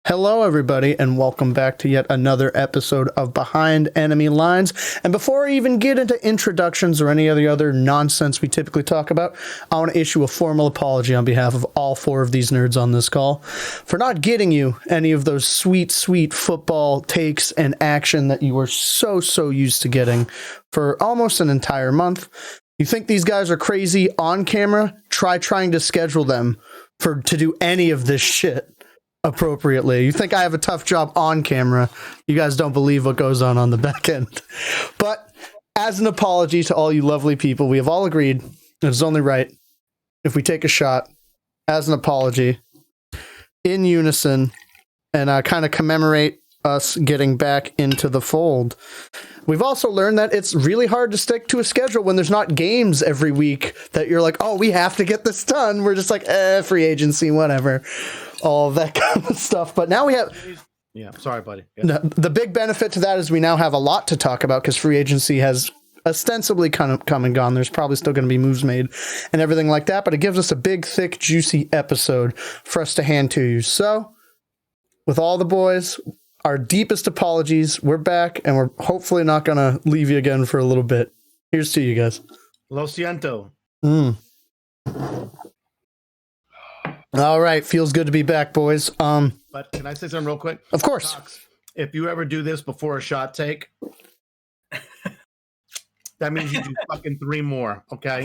Hello, everybody, and welcome back to yet another episode of Behind Enemy Lines. And before I even get into introductions or any of the other nonsense we typically talk about, I want to issue a formal apology on behalf of all four of these nerds on this call for not getting you any of those sweet, sweet football takes and action that you were so used to getting for almost an entire month. You think these guys are crazy on camera? Try trying to schedule them to do any of this shit appropriately. You think I have a tough job on camera. You guys don't believe what goes on the back end. But as an apology to all you lovely people, we have all agreed that it's only right if we take a shot as an apology in unison and kind of commemorate us getting back into the fold. We've also learned that it's really hard to stick to a schedule when there's not games every week that you're like, oh, we have to get this done. We're just like, free agency, whatever. All of that kind of stuff. But now we have... Yeah, sorry, buddy. Yeah. The big benefit to that is we now have a lot to talk about because free agency has ostensibly kind of come and gone. There's probably still going to be moves made and everything like that, but it gives us a big, thick, juicy episode for us to hand to you. So, with all the boys, our deepest apologies. We're back, and we're hopefully not going to leave you again for a little bit. Here's to you guys. Lo siento. All right, feels good to be back, boys. But can I say something real quick? Of course. Cox, if you ever do this before a shot take, that means you do fucking 3 more, okay?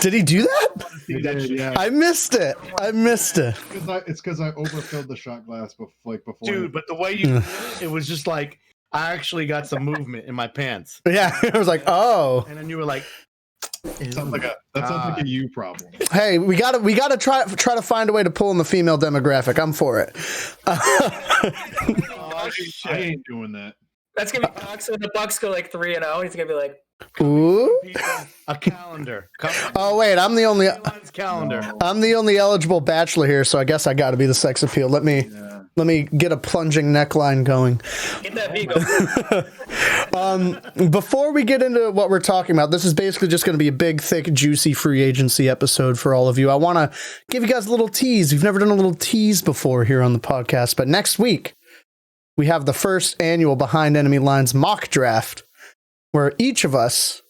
Did he do that? He did, yeah. I missed it. It's because I overfilled the shot glass before. Dude, but the way you did it, it was just like, I actually got some movement in my pants. Yeah, I was like, oh. And then you were like, that sounds like a you problem. Hey, we gotta try to find a way to pull in the female demographic. I'm for it. I ain't doing that. That's gonna be Cox when the Bucks go like 3-0. He's gonna be like, ooh, a calendar. Oh wait, I'm the only calendar. I'm the only eligible bachelor here, so I guess I got to be the sex appeal. Let me get a plunging neckline going. get that Vigo. Before we get into what we're talking about, this is basically just going to be a big, thick, juicy free agency episode for all of you. I want to give you guys a little tease. We've never done a little tease before here on the podcast, but next week we have the first annual Behind Enemy Lines mock draft, where each of us,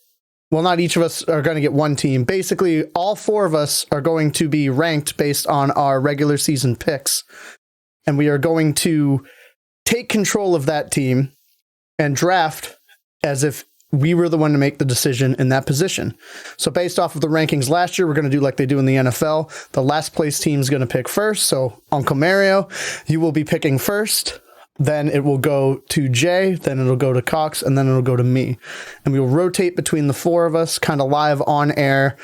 well, not each of us are going to get one team. Basically, all 4 of us are going to be ranked based on our regular season picks. And we are going to take control of that team and draft as if we were the one to make the decision in that position. So based off of the rankings last year, we're going to do like they do in the NFL. The last place team is going to pick first. So Uncle Mario, you will be picking first. Then it will go to Jay, then it'll go to Cox, and then it'll go to me. And we will rotate between the 4 of us, kind of live on air.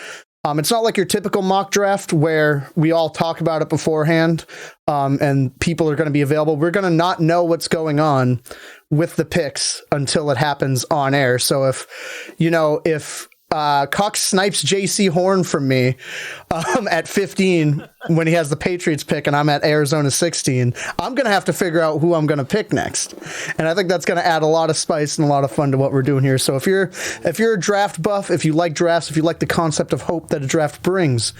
It's not like your typical mock draft where we all talk about it beforehand, and people are going to be available. We're going to not know what's going on with the picks until it happens on air. So if Cox snipes JC Horn from me at 15 when he has the Patriots pick and I'm at Arizona 16, I'm going to have to figure out who I'm going to pick next. And I think that's going to add a lot of spice and a lot of fun to what we're doing here. So if you're a draft buff, if you like drafts, if you like the concept of hope that a draft brings,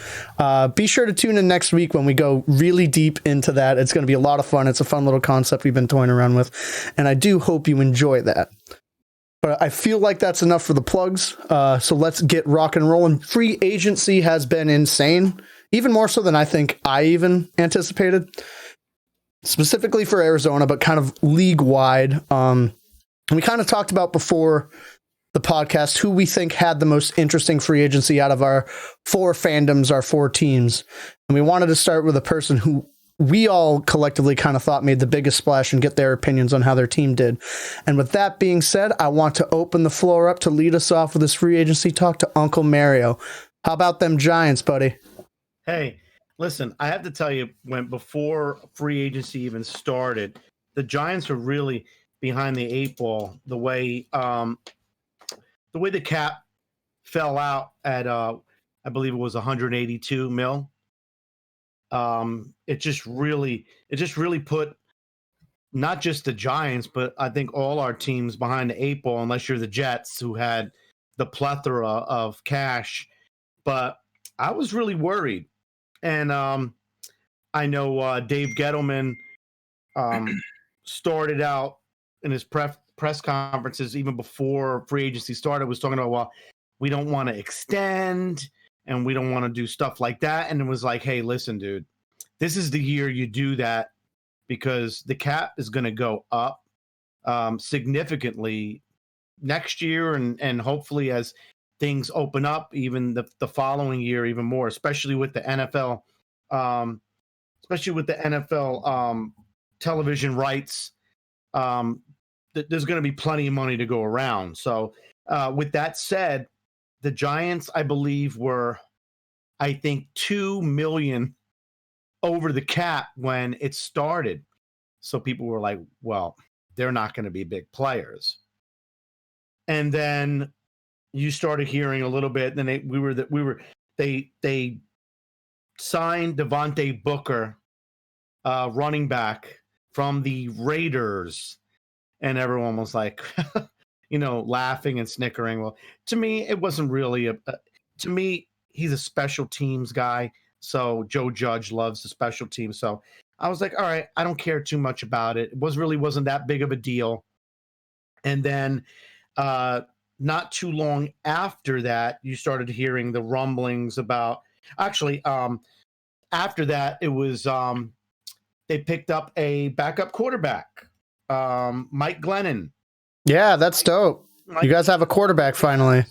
be sure to tune in next week when we go really deep into that. It's going to be a lot of fun. It's a fun little concept we've been toying around with, and I do hope you enjoy that. But I feel like that's enough for the plugs. So let's get rock and rolling. Free agency has been insane, even more so than I think I even anticipated, specifically for Arizona, but kind of league wide. And we kind of talked about before the podcast who we think had the most interesting free agency out of our 4 fandoms, our 4 teams. And we wanted to start with a person who we all collectively kind of thought made the biggest splash and get their opinions on how their team did. And with that being said, I want to open the floor up to lead us off with this free agency talk to Uncle Mario. How about them Giants, buddy? Hey, listen, I have to tell you, before free agency even started, the Giants are really behind the 8 ball. The way the cap fell out at I believe it was 182 mil. It just really put not just the Giants, but I think all our teams behind the 8 ball, unless you're the Jets, who had the plethora of cash. But I was really worried. And I know Dave Gettleman started out in his press conferences even before free agency started was talking about, well, we don't want to extend and we don't want to do stuff like that. And it was like, hey, listen, dude, this is the year you do that because the cap is going to go up significantly next year and hopefully as things open up even the following year even more, especially with the NFL, television rights. There's going to be plenty of money to go around. So with that said, the Giants, I believe, were, I think, $2 million over the cap when it started. So people were like, well, they're not going to be big players. And then you started hearing a little bit. Then they signed Devontae Booker, running back from the Raiders, and everyone was like, laughing and snickering. Well, to me, it wasn't really to me, he's a special teams guy. So Joe Judge loves the special teams. So I was like, all right, I don't care too much about it. It wasn't that big of a deal. And then not too long after that, you started hearing the rumblings about after that, it was they picked up a backup quarterback, Mike Glennon. Yeah, that's dope. You guys have a quarterback finally.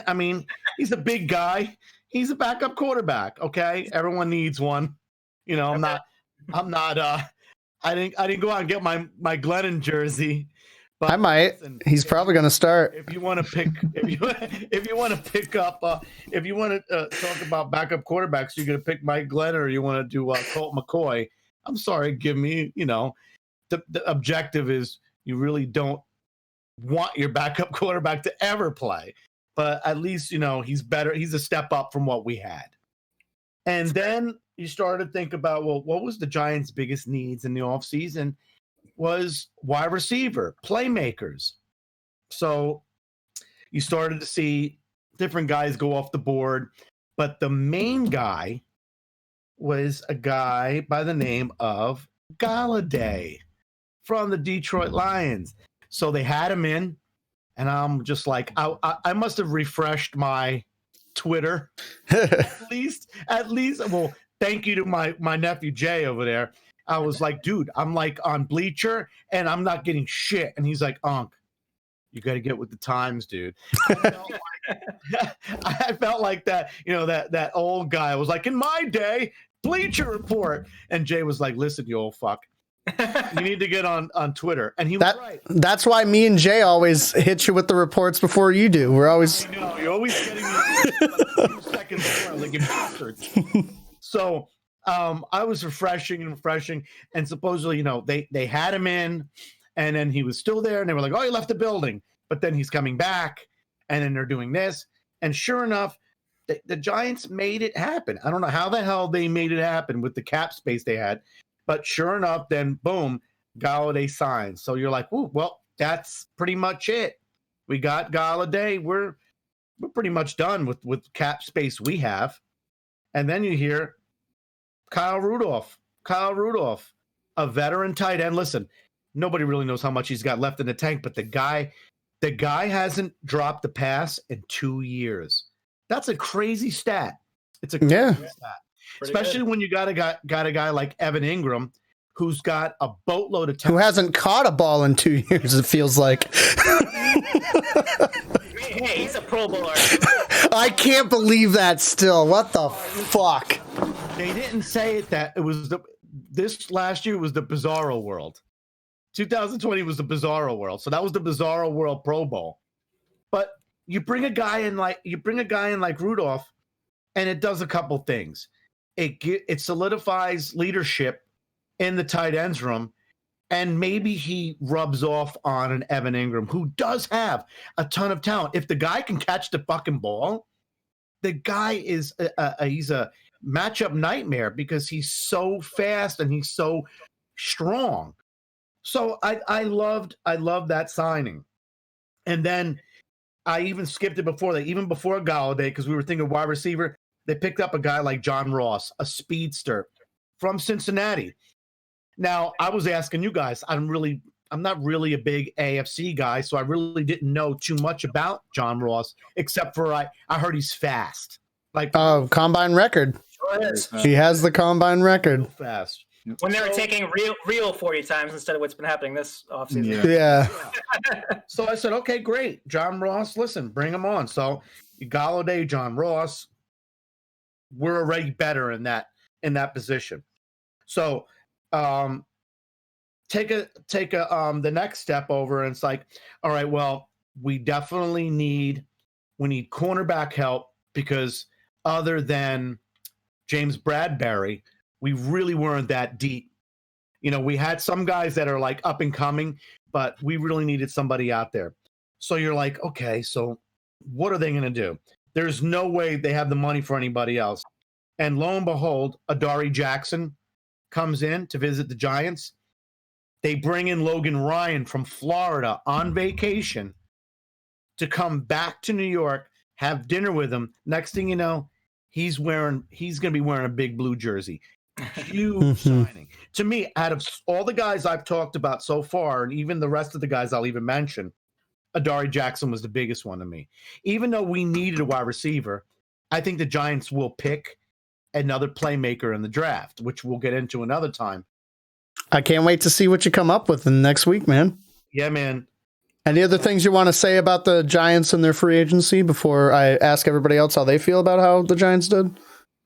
I mean, he's a big guy. He's a backup quarterback. Okay, everyone needs one. I'm not. I didn't go out and get my Glennon jersey. But I might. Listen, he's probably going to start. If you want to pick, if you want to pick up, if you want to talk about backup quarterbacks, you're going to pick Mike Glennon or you want to do Colt McCoy. I'm sorry, give me. The objective is you really don't want your backup quarterback to ever play, but at least he's better. He's a step up from what we had. And then you started to think about, well, what was the Giants' biggest needs in the offseason? Was wide receiver, playmakers. So you started to see different guys go off the board, but the main guy was a guy by the name of Galladay from the Detroit Lions. So they had him in, and I'm just like, I must have refreshed my Twitter at least. Well, thank you to my nephew Jay over there. I was like, dude, I'm like on Bleacher and I'm not getting shit. And he's like, Unc, you got to get with the times, dude. I felt like that, that old guy. I was like, in my day, Bleacher Report. And Jay was like, listen, you old fuck. You need to get on Twitter. And he was right. That's why me and Jay always hit you with the reports before you do. We're always. I know, you're always getting me like 2 seconds before, like in bastards. So I was refreshing, and supposedly, they had him in, and then he was still there, and they were like, "Oh, he left the building," but then he's coming back, and then they're doing this, and sure enough, the Giants made it happen. I don't know how the hell they made it happen with the cap space they had, but sure enough, then boom, Galladay signs. So you're like, "Ooh, well, that's pretty much it. We got Galladay. We're pretty much done with cap space we have," and then you hear Kyle Rudolph, a veteran tight end. Listen, nobody really knows how much he's got left in the tank, but the guy hasn't dropped the pass in 2 years. That's a crazy stat. It's a crazy stat. Especially when you got a guy like Evan Ingram, who's got a boatload of who hasn't caught a ball in 2 years, it feels like. Hey, he's a Pro Bowler. I can't believe that still. What the fuck? They didn't say it that it was this last year was the Bizarro World. 2020 was the Bizarro World. So that was the Bizarro World Pro Bowl. But you bring a guy in like Rudolph, and it does a couple things. It solidifies leadership in the tight ends room, and maybe he rubs off on an Evan Ingram who does have a ton of talent. If the guy can catch the fucking ball, the guy is he's a matchup nightmare because he's so fast and he's so strong. So I loved that signing. And then I even skipped it before that, even before Galladay, because we were thinking wide receiver. They picked up a guy like John Ross, a speedster from Cincinnati. Now, I was asking you guys. I'm not really a big AFC guy, so I really didn't know too much about John Ross, except for I heard he's fast. Like combine record. Sure is. He has the combine record. real fast. When they were taking real 40 times instead of what's been happening this offseason. Yeah. So I said, okay, great. John Ross, listen, bring him on. So Galladay, John Ross, we're already better in that position. So take the next step over, and it's like, all right, well, we definitely need cornerback help, because other than James Bradbury, we really weren't that deep. We had some guys that are like up and coming, but we really needed somebody out there. So you're like, okay, so what are they going to do? There's no way they have the money for anybody else. And lo and behold, Adoree Jackson comes in to visit the Giants. They bring in Logan Ryan from Florida on vacation to come back to New York, have dinner with him. Next thing you know, he's going to be wearing a big blue jersey. Huge signing. To me, out of all the guys I've talked about so far, and even the rest of the guys I'll even mention, Adoree Jackson was the biggest one to me. Even though we needed a wide receiver, I think the Giants will pick another playmaker in the draft, which we'll get into another time. I can't wait to see what you come up with in the next week, man. Yeah, man. Any other things you want to say about the Giants and their free agency before I ask everybody else how they feel about how the Giants did?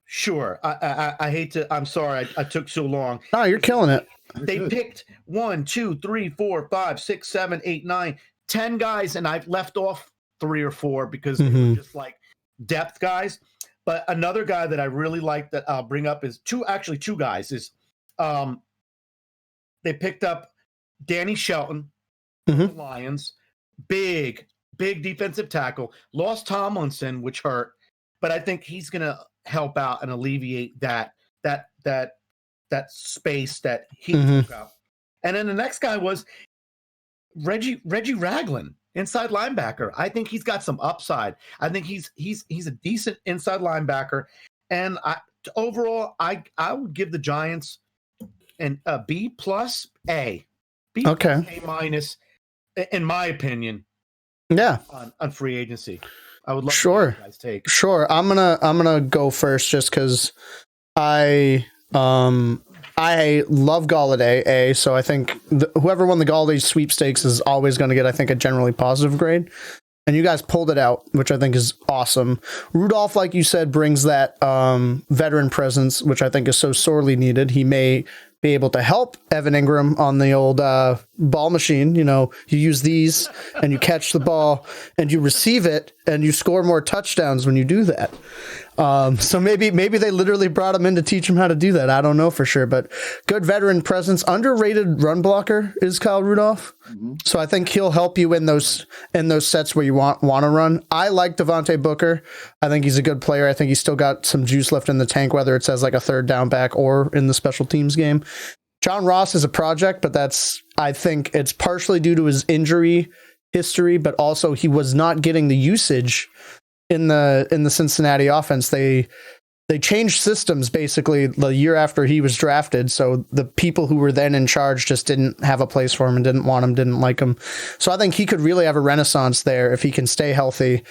Sure. I hate to. I'm sorry. I took so long. No, you're killing it. They picked 1, 2, 3, 4, 5, 6, 7, 8, 9, 10 guys, and I've left off 3 or 4 because they were just like depth guys. But another guy that I really like that I'll bring up is two guys is they picked up Danny Shelton, the Lions, big defensive tackle. Lost Tomlinson, which hurt, but I think he's gonna help out and alleviate that space that he took up. And then the next guy was Reggie Ragland, inside linebacker. I think he's got some upside. I think he's a decent inside linebacker. And overall, I would give the Giants a B plus A. B plus A minus, in my opinion. Yeah. On free agency. I would love to Sure. hear you guys take. Sure. I'm gonna go first just because I love Galladay, so I think whoever won the Galladay sweepstakes is always going to get, I think, a generally positive grade. And you guys pulled it out, which I think is awesome. Rudolph, like you said, brings that veteran presence, which I think is so sorely needed. He may be able to help Evan Ingram on the old ball machine. You use these and you catch the ball and you receive it and you score more touchdowns when you do that. So maybe they literally brought him in to teach him how to do that. I don't know for sure, but good veteran presence. Underrated run blocker is Kyle Rudolph. So I think he'll help you in those sets where you want to run. I like Devontae Booker. I think he's a good player. I think he's still got some juice left in the tank, whether it's as like a third down back or in the special teams game. John Ross is a project, but I think it's partially due to his injury history, but also he was not getting the usage in the Cincinnati offense. They changed systems basically the year after he was drafted. So the people who were then in charge just didn't have a place for him and didn't want him, didn't like him. So I think he could really have a renaissance there if he can stay healthy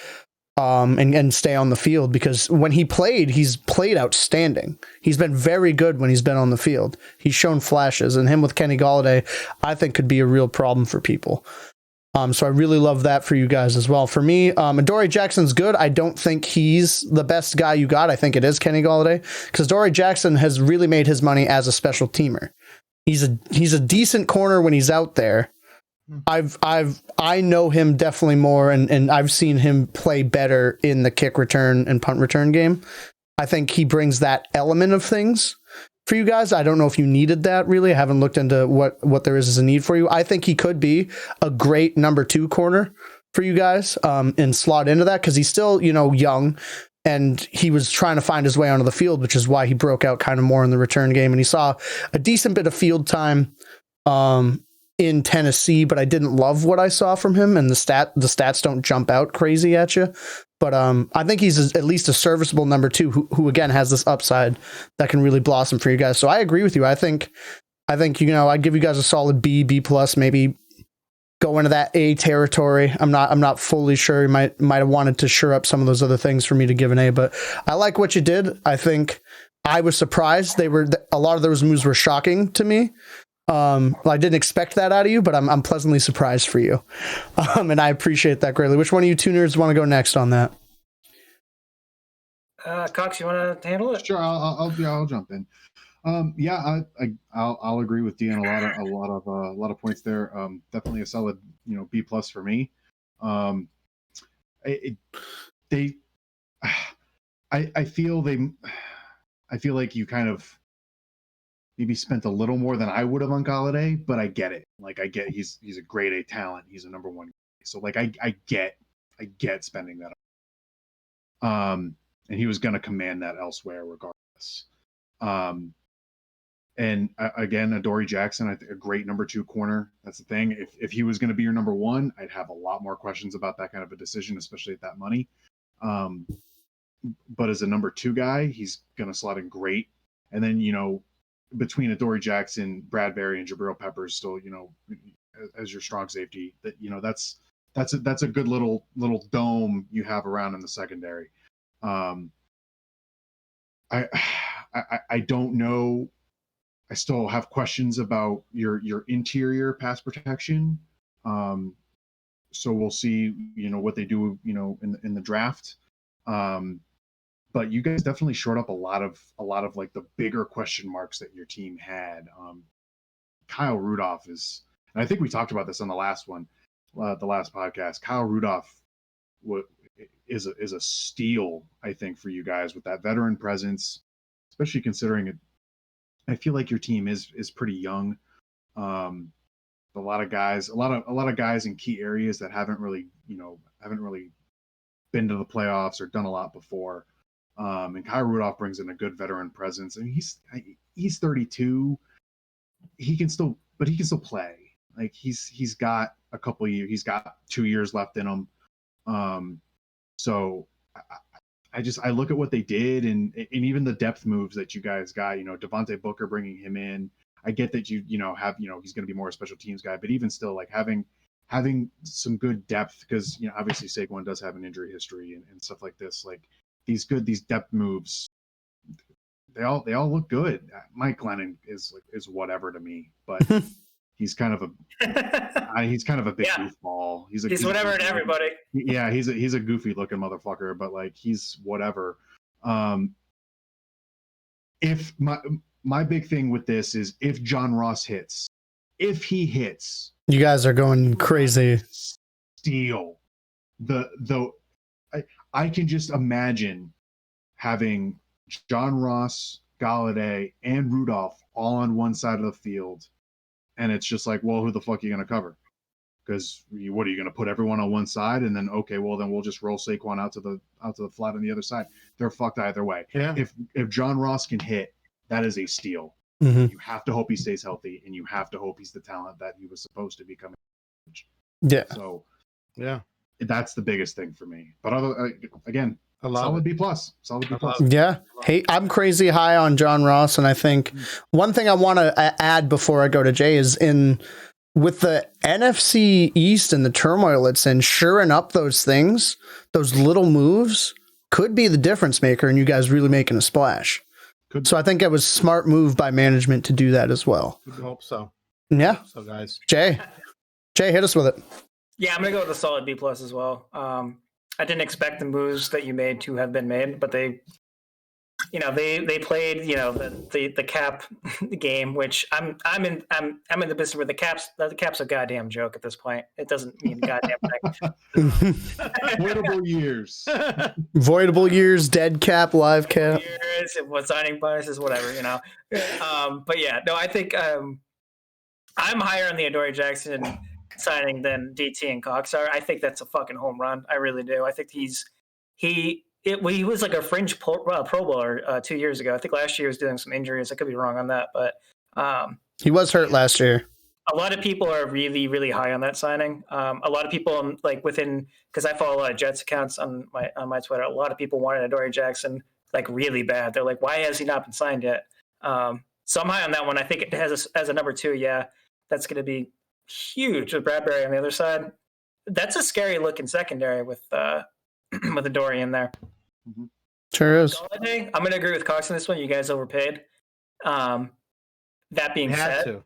and stay on the field, because when he's played outstanding. He's been very good when he's been on the field. He's shown flashes, and him with Kenny Galladay, I think could be a real problem for people. So I really love that for you guys as well. For me, Adoree Jackson's good. I don't think he's the best guy you got. I think it is Kenny Galladay, because Adoree Jackson has really made his money as a special teamer. He's a decent corner when he's out there. I know him definitely more, and I've seen him play better in the kick return and punt return game. I think he brings that element of things for you guys. I don't know if you needed that really. I haven't looked into what there is as a need for you. I think he could be a great number 2 corner for you guys and slot into that, because he's still, young, and he was trying to find his way onto the field, which is why he broke out kind of more in the return game. And he saw a decent bit of field time in Tennessee, but I didn't love what I saw from him, and the stats don't jump out crazy at you. But I think he's at least a serviceable number 2 who again has this upside that can really blossom for you guys. So I agree with you. I think I think, I'd give you guys a solid B, B plus, maybe go into that A territory. I'm not fully sure. You might have wanted to shore up some of those other things for me to give an A, but I like what you did. I think I was surprised. A lot of those moves were shocking to me. I didn't expect that out of you, but I'm pleasantly surprised for you. And I appreciate that greatly. Which one of you two nerds want to go next on that? Cox, you want to handle it? Sure, I'll jump in. I'll agree with Dean a lot of points there. Definitely a solid, B plus for me. I feel like you kind of maybe spent a little more than I would have on Galladay, but I get it. Like I get he's a grade A talent. He's a number one. So like I get spending that. And he was going to command that elsewhere regardless. And again, Adoree Jackson, I think a great number 2 corner. That's the thing. If he was going to be your number 1, I'd have a lot more questions about that kind of a decision, especially at that money. But as a number 2 guy, he's going to slot in great. And then, between Adoree Jackson, Bradbury, and Jabril Peppers, still, as your strong safety, that's a good little dome you have around in the secondary. I don't know. I still have questions about your interior pass protection. So we'll see, what they do, in the draft. But you guys definitely shored up a lot of like the bigger question marks that your team had. Kyle Rudolph is, and I think we talked about this on the last one, the last podcast. Kyle Rudolph is a steal, I think, for you guys with that veteran presence, especially considering it. I feel like your team is pretty young. A lot of guys in key areas that haven't really been to the playoffs or done a lot before. And Kyle Rudolph brings in a good veteran presence. I mean, he's 32. He can still play. Like he's got a couple years. He's got 2 years left in him. So I look at what they did and even the depth moves that you guys got, Devontae Booker bringing him in. I get that you have, he's going to be more a special teams guy, but even still, like having some good depth, because, obviously Saquon does have an injury history and stuff like this. Like these depth moves, they all look good. Mike Glennon is whatever to me, but he's kind of a big goofball. He's whatever to everybody. Yeah, he's a goofy looking motherfucker, but like he's whatever. If my big thing with this is if John Ross hits, if he hits, you guys are going crazy. Steal. I can just imagine having John Ross, Galladay, and Rudolph all on one side of the field. And it's just like, well, who the fuck are you going to cover? Because what are you going to put everyone on one side and then then we'll just roll Saquon out to the flat on the other side. They're fucked either way. Yeah. If John Ross can hit, that is a steal. Mm-hmm. You have to hope he stays healthy, and you have to hope he's the talent that he was supposed to become. Yeah. So, yeah, that's the biggest thing for me. But again, solid B plus. Solid B plus. Yeah. Hey, I'm crazy high on John Ross, and I think one thing I want to add before I go to Jay is with the NFC East and the turmoil it's in, shoring up those things, those little moves could be the difference maker, and you guys really making a splash. So I think it was a smart move by management to do that as well. I hope so. Yeah. So guys, Jay, hit us with it. Yeah, I'm gonna go with a solid B plus as well. I didn't expect the moves that you made to have been made, but they played the cap game, which I'm in the business where the cap's a goddamn joke at this point. It doesn't mean goddamn thing. Voidable years, dead cap, live cap. What signing bonuses, whatever, But yeah, no, I think I'm higher on the Adoree Jackson signing than DT and Cox are. I think that's a fucking home run. I really do. I think he was like a fringe pro bowler 2 years ago. I think last year he was doing some injuries. I could be wrong on that, but he was hurt last year. A lot of people are really, really high on that signing. A lot of people because I follow a lot of Jets accounts on my Twitter. A lot of people wanted Adoree Jackson like really bad. They're like, why has he not been signed yet? So I'm high on that one. I think it has as a number 2. Yeah, that's going to be huge with Bradbury on the other side. That's a scary looking secondary with with Adoree in there. Sure is. Golladay, I'm going to agree with Cox on this one. You guys overpaid. That being said,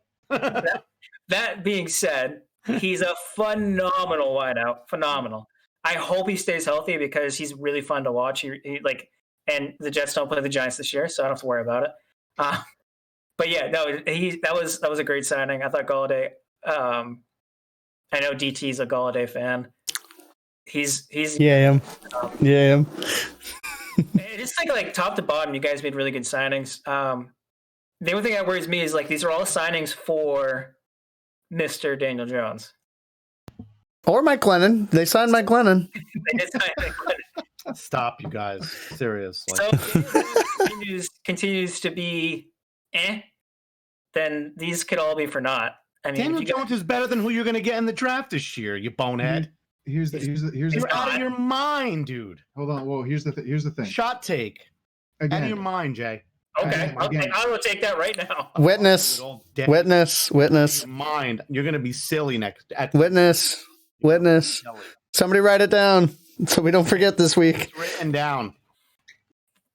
that being said, he's a phenomenal wideout. Phenomenal. I hope he stays healthy because he's really fun to watch. And the Jets don't play the Giants this year, so I don't have to worry about it. But yeah, no, that was a great signing. I thought Golladay. I know DT's a Golladay fan. He's yeah. Just like top to bottom, you guys made really good signings. The only thing that worries me is like these are all signings for Mr. Daniel Jones or Mike Glennon. They signed Mike Glennon. They did sign Mike Glennon. Stop, you guys. Seriously. So continues to be then these could all be for naught. I mean, Daniel Jones is better than who you're going to get in the draft this year, you bonehead. Here's You're out of your mind, dude. Hold on. Well, here's the thing. Shot take. Again, Out of your mind, Jay. Okay, I will take that right now. Witness. Mind. You're going to be silly next. Witness. Somebody write it down so we don't forget this week. It's written down.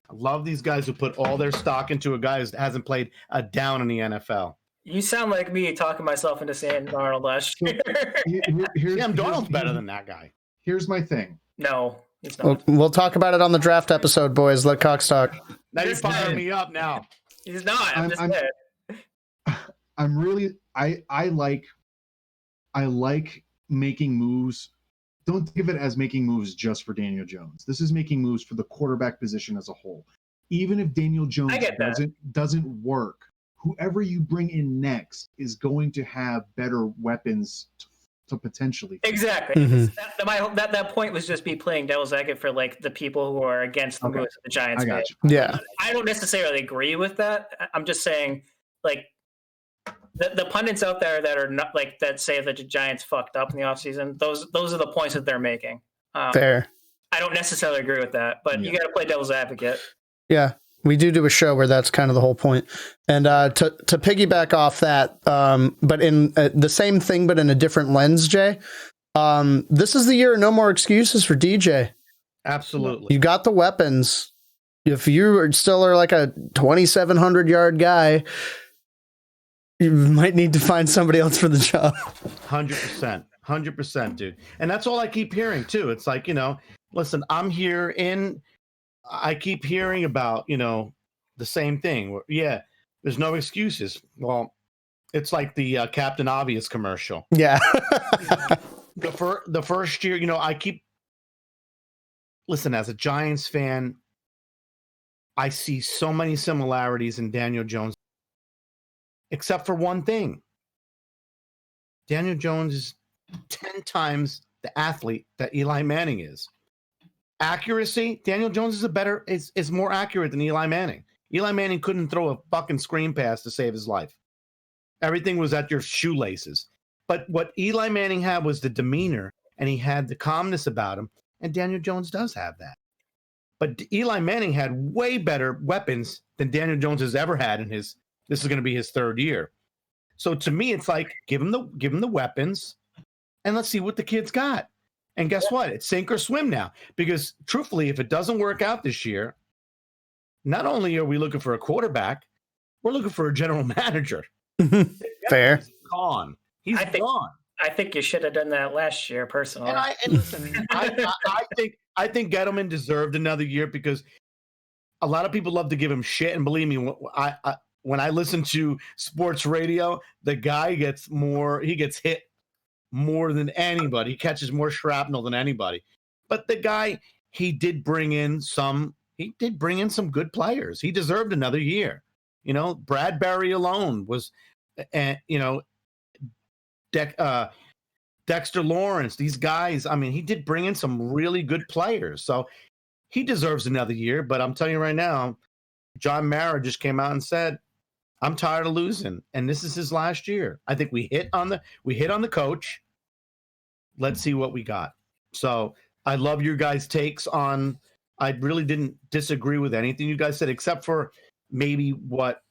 I love these guys who put all their stock into a guy who hasn't played a down in the NFL. You sound like me talking myself into saying Darnold last year. Darnold's better than that guy. Here's my thing. No, he's not. We'll talk about it on the draft episode, boys. Let Cox talk. Now you're firing me up now. He's not. I'm really I like making moves. Don't think of it as making moves just for Daniel Jones. This is making moves for the quarterback position as a whole. Even if Daniel Jones doesn't work, whoever you bring in next is going to have better weapons to potentially. Exactly. Mm-hmm. That point was just me playing devil's advocate for like the people who are against the moves that the Giants I got made. you. Yeah. I don't necessarily agree with that. I'm just saying, like, the pundits out there that are not like that say that the Giants fucked up in the offseason, those are the points that they're making. Fair. I don't necessarily agree with that, but you got to play devil's advocate. Yeah. We do a show where that's kind of the whole point. And to piggyback off that, but in the same thing, but in a different lens, Jay, this is the year of no more excuses for DJ. Absolutely. You got the weapons. If you still are like a 2,700 yard guy, you might need to find somebody else for the job. 100%, dude. And that's all I keep hearing too. It's like, listen, I'm here I keep hearing about, the same thing. Yeah, there's no excuses. Well, it's like the Captain Obvious commercial. Yeah. The first year, listen, as a Giants fan, I see so many similarities in Daniel Jones, except for one thing. Daniel Jones is 10 times the athlete that Eli Manning is. Accuracy, Daniel Jones is more accurate than Eli Manning. Eli Manning couldn't throw a fucking screen pass to save his life. Everything was at your shoelaces. But what Eli Manning had was the demeanor, and he had the calmness about him, and Daniel Jones does have that. But Eli Manning had way better weapons than Daniel Jones has ever had in this is going to be his third year. So to me, it's like give him the weapons, and let's see what the kid's got. And guess what? It's sink or swim now. Because truthfully, if it doesn't work out this year, not only are we looking for a quarterback, we're looking for a general manager. Fair. He's gone. He's gone. I think you should have done that last year, personally. And listen, I think Gettleman deserved another year because a lot of people love to give him shit. And believe me, when I listen to sports radio, the guy gets hit more than anybody. He catches more shrapnel than anybody. But the guy, he did bring in some good players. He deserved another year. Bradbury alone was, Dexter Lawrence, these guys, I mean, he did bring in some really good players. So he deserves another year. But I'm telling you right now, John Mara just came out and said, I'm tired of losing. And this is his last year. I think we hit on the coach. Let's see what we got. So I love your guys' takes on, I really didn't disagree with anything you guys said, except for maybe what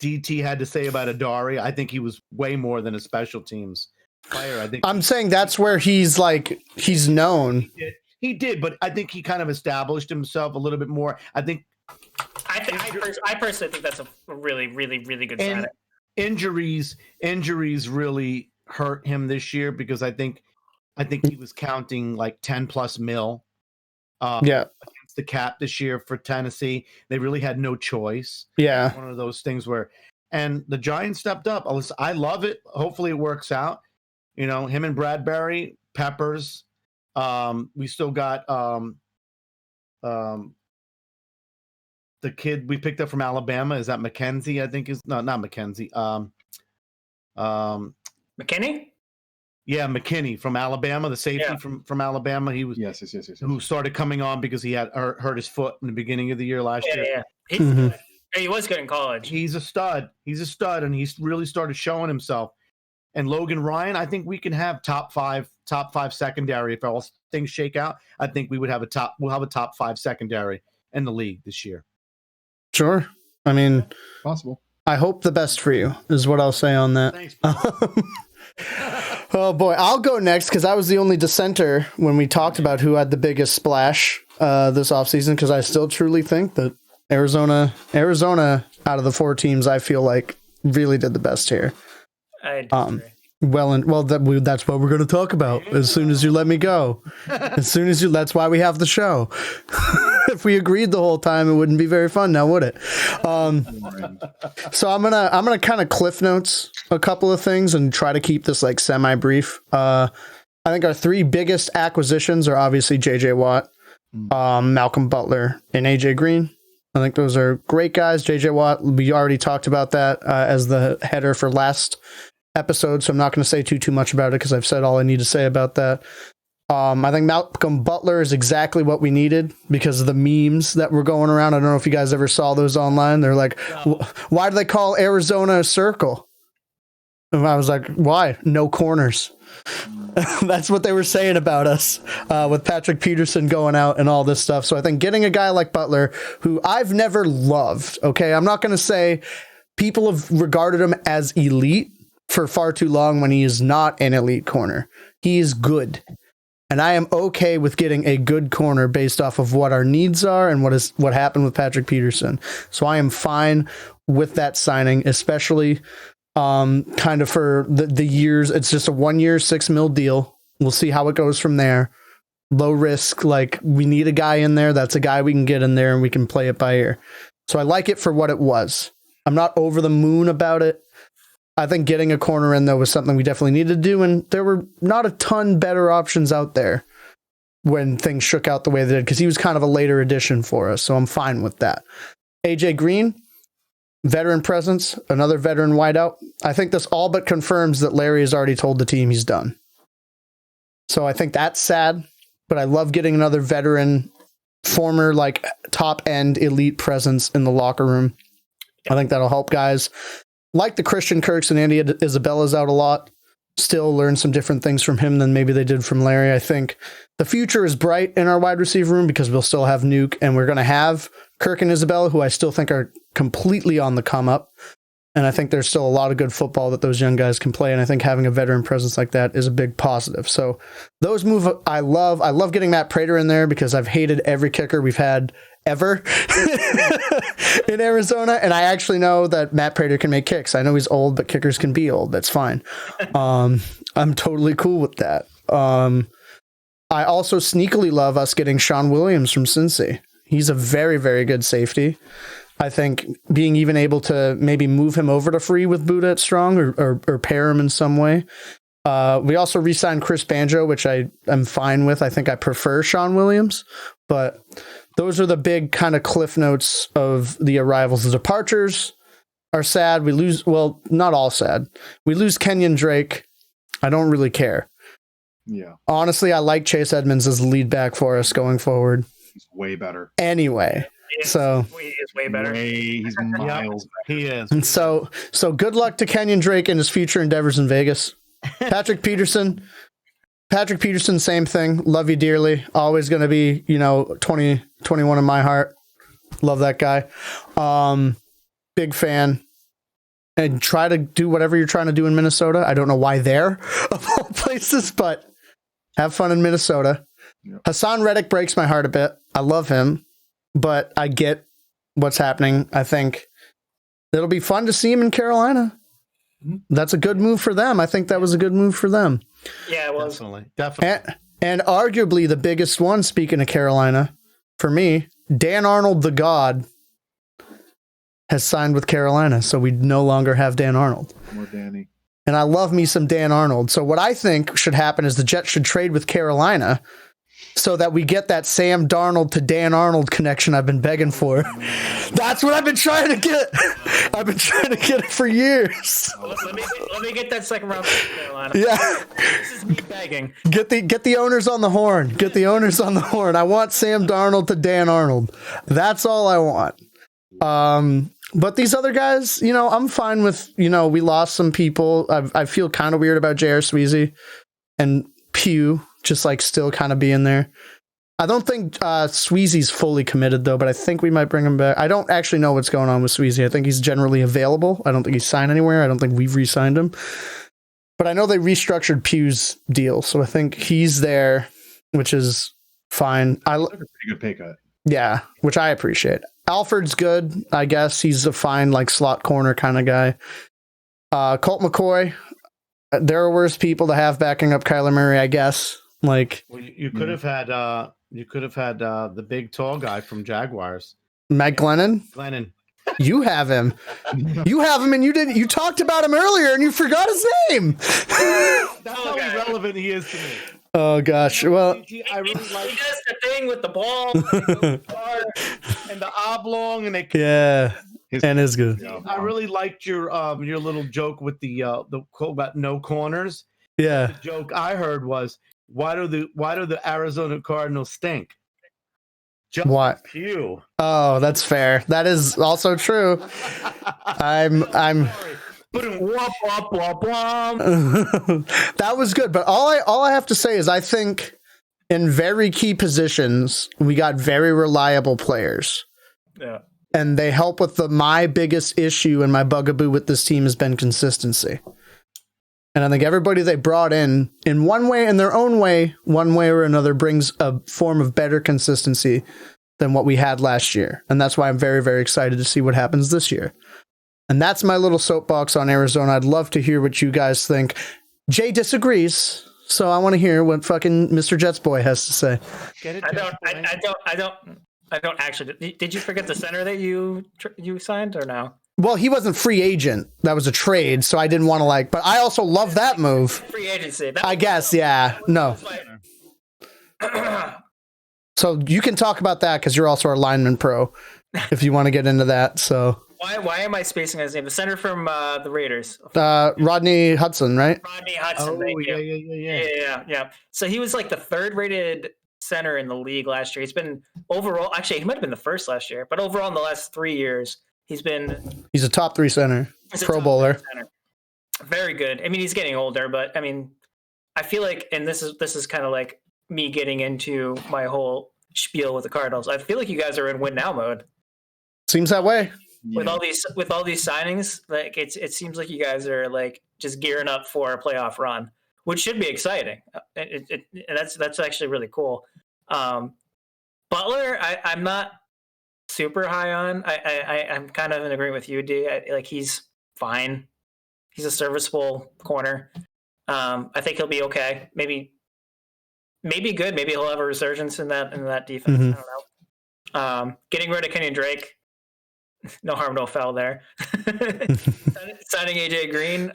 DT had to say about Adari. I think he was way more than a special teams player. I think I'm saying that's where he's known. he did, but I think he kind of established himself a little bit more. I I personally think that's a really, really, really good sign. Injuries really hurt him this year because I think he was counting like 10 plus mil. Against the cap this year for Tennessee. They really had no choice. Yeah. One of those things and the Giants stepped up. I love it. Hopefully it works out. Him and Bradbury, Peppers. We still got the kid we picked up from Alabama. Is that McKenzie? I think not McKenzie. McKinney? Yeah, McKinney from Alabama, the safety from Alabama. He was yes. Who started coming on because he had hurt his foot in the beginning of the year last year. Yeah. He was good in college. He's a stud, and he's really started showing himself. And Logan Ryan, I think we can have top five secondary if all things shake out. I think we'll have a top 5 secondary in the league this year. Sure. I mean, possible. I hope the best for you is what I'll say on that. Thanks. Oh boy, I'll go next because I was the only dissenter when we talked about who had the biggest splash this offseason, because I still truly think that Arizona out of the 4 teams, I feel like really did the best here. I disagree. That's what we're going to talk about as soon as you let me go. That's why we have the show. If we agreed the whole time, it wouldn't be very fun now, would it? So I'm gonna kind of cliff notes a couple of things and try to keep this like semi-brief. I think our 3 biggest acquisitions are obviously JJ Watt, Malcolm Butler, and AJ Green. I think those are great guys. JJ Watt, we already talked about that as the header for last episode, so I'm not going to say too much about it because I've said all I need to say about that. I think Malcolm Butler is exactly what we needed because of the memes that were going around. I don't know if you guys ever saw those online. They're like, why do they call Arizona a circle? And I was like, why? No corners. That's what they were saying about us with Patrick Peterson going out and all this stuff. So I think getting a guy like Butler, who I've never loved, okay? I'm not going to say people have regarded him as elite for far too long when he is not an elite corner. He is good. And I am okay with getting a good corner based off of what our needs are and what happened with Patrick Peterson. So I am fine with that signing, especially kind of for the years. It's just a 1 year, $6 million deal. We'll see how it goes from there. Low risk. Like, we need a guy in there. That's a guy we can get in there and we can play it by ear. So I like it for what it was. I'm not over the moon about it. I think getting a corner in, though, was something we definitely needed to do, and there were not a ton better options out there when things shook out the way they did, because he was kind of a later addition for us, so I'm fine with that. AJ Green, veteran presence, another veteran wideout. I think this all but confirms that Larry has already told the team he's done. So I think that's sad, but I love getting another veteran, former like top-end elite presence in the locker room. I think that'll help guys. Like the Christian Kirks and Andy Isabella's out a lot. Still learn some different things from him than maybe they did from Larry. I think the future is bright in our wide receiver room because we'll still have Nuke, and we're going to have Kirk and Isabella, who I still think are completely on the come up. And I think there's still a lot of good football that those young guys can play. And I think having a veteran presence like that is a big positive. So those moves I love. I love getting Matt Prater in there because I've hated every kicker we've had ever in Arizona. And I actually know that Matt Prater can make kicks. I know he's old, but kickers can be old. That's fine. I'm totally cool with that. I also sneakily love us getting Sean Williams from Cincy. He's a very, very good safety. I think being even able to maybe move him over to free with Buddha at strong or pair him in some way. We also re-signed Chris Banjo, which I'm fine with. I think I prefer Sean Williams, but those are the big kind of cliff notes of the arrivals. The departures are sad. We lose, well, not all sad. We lose Kenyon Drake. I don't really care. Yeah. Honestly, I like Chase Edmonds as the lead back for us going forward. He's way better. Anyway. So he is way better. He's miles. He is. And so good luck to Kenyon Drake and his future endeavors in Vegas. Patrick Peterson, same thing. Love you dearly. Always going to be, 21 in my heart. Love that guy. Big fan. and try to do whatever you're trying to do in Minnesota. I don't know why there, of all places, but have fun in Minnesota. Yep. Hassan Reddick breaks my heart a bit. I love him, but I get what's happening. I think it'll be fun to see him in Carolina. That's a good move for them. I think that was a good move for them. Yeah, it was. Definitely. And arguably the biggest one, speaking of Carolina, for me, Dan Arnold, the God, has signed with Carolina. So we no longer have Dan Arnold. More Danny. And I love me some Dan Arnold. So what I think should happen is the Jets should trade with Carolina so that we get that Sam Darnold to Dan Arnold connection I've been begging for. That's what I've been trying to get. I've been trying to get it for years. Let me get that second round pick for Carolina. Yeah. This is me begging. Get the owners on the horn. Get the owners on the horn. I want Sam Darnold to Dan Arnold. That's all I want. But these other guys, I'm fine with, we lost some people. I feel kind of weird about J.R. Sweezy and Pugh just like still kind of being there. I don't think Sweezy's fully committed though, but I think we might bring him back. I don't actually know what's going on with Sweezy. I think he's generally available. I don't think he's signed anywhere. I don't think we've re-signed him. But I know they restructured Pugh's deal, so I think he's there, which is fine. Took a pretty good pay cut. Yeah, which I appreciate. Alford's good, I guess. He's a fine like slot corner kind of guy. Colt McCoy, there are worse people to have backing up Kyler Murray, I guess. Like, Well, you could have had the big tall guy from Jaguars, Matt Glennon. Glennon. You have him. You have him, and you didn't. You talked about him earlier, and you forgot his name. That's how irrelevant he is to me. Oh gosh. Well, I really like He does the thing with the ball and the oblong, and they. yeah, and it's good. I really liked your little joke with the quote about no corners. Yeah. The joke I heard was, why do the Arizona Cardinals stink? Just What? Pugh. Oh, that's fair. That is also true. I'm. Womp, womp, womp, womp. That was good, but all I have to say is I think in very key positions we got very reliable players. Yeah. And they help with my biggest issue and my bugaboo with this team has been consistency. And I think everybody they brought in one way, in their own way, one way or another, brings a form of better consistency than what we had last year. And that's why I'm very, very excited to see what happens this year. And that's my little soapbox on Arizona. I'd love to hear what you guys think. Jay disagrees, so I want to hear what fucking Mr. Jets boy has to say. Get it? I don't actually. Did you forget the center that you signed or no? Well, he wasn't free agent. That was a trade, so I didn't want to but I also love that move. Free agency. I guess, yeah. No. So you can talk about that because you're also our lineman pro if you want to get into that. So Why am I spacing on his name? The center from the Raiders. Rodney Hudson, right? Rodney Hudson. Oh, thank you. yeah. So he was like the third rated center in the league last year. He's been overall, actually, he might have been the first last year, but overall in the last 3 years, he's a top 3 center, Pro Bowler. Center. Very good. I mean, he's getting older, but I mean, I feel like, and this is kind of like me getting into my whole spiel with the Cardinals. I feel like you guys are in win now mode. Seems that way. With all these signings, like it seems like you guys are like just gearing up for a playoff run, which should be exciting. And that's actually really cool. Butler, I'm not super high on. I'm kind of in agreement with you, D. Like he's fine. He's a serviceable corner. I think he'll be okay. Maybe good. Maybe he'll have a resurgence in that defense. Mm-hmm. I don't know. Getting rid of Kenyon Drake. No harm, no foul there. Signing AJ Green.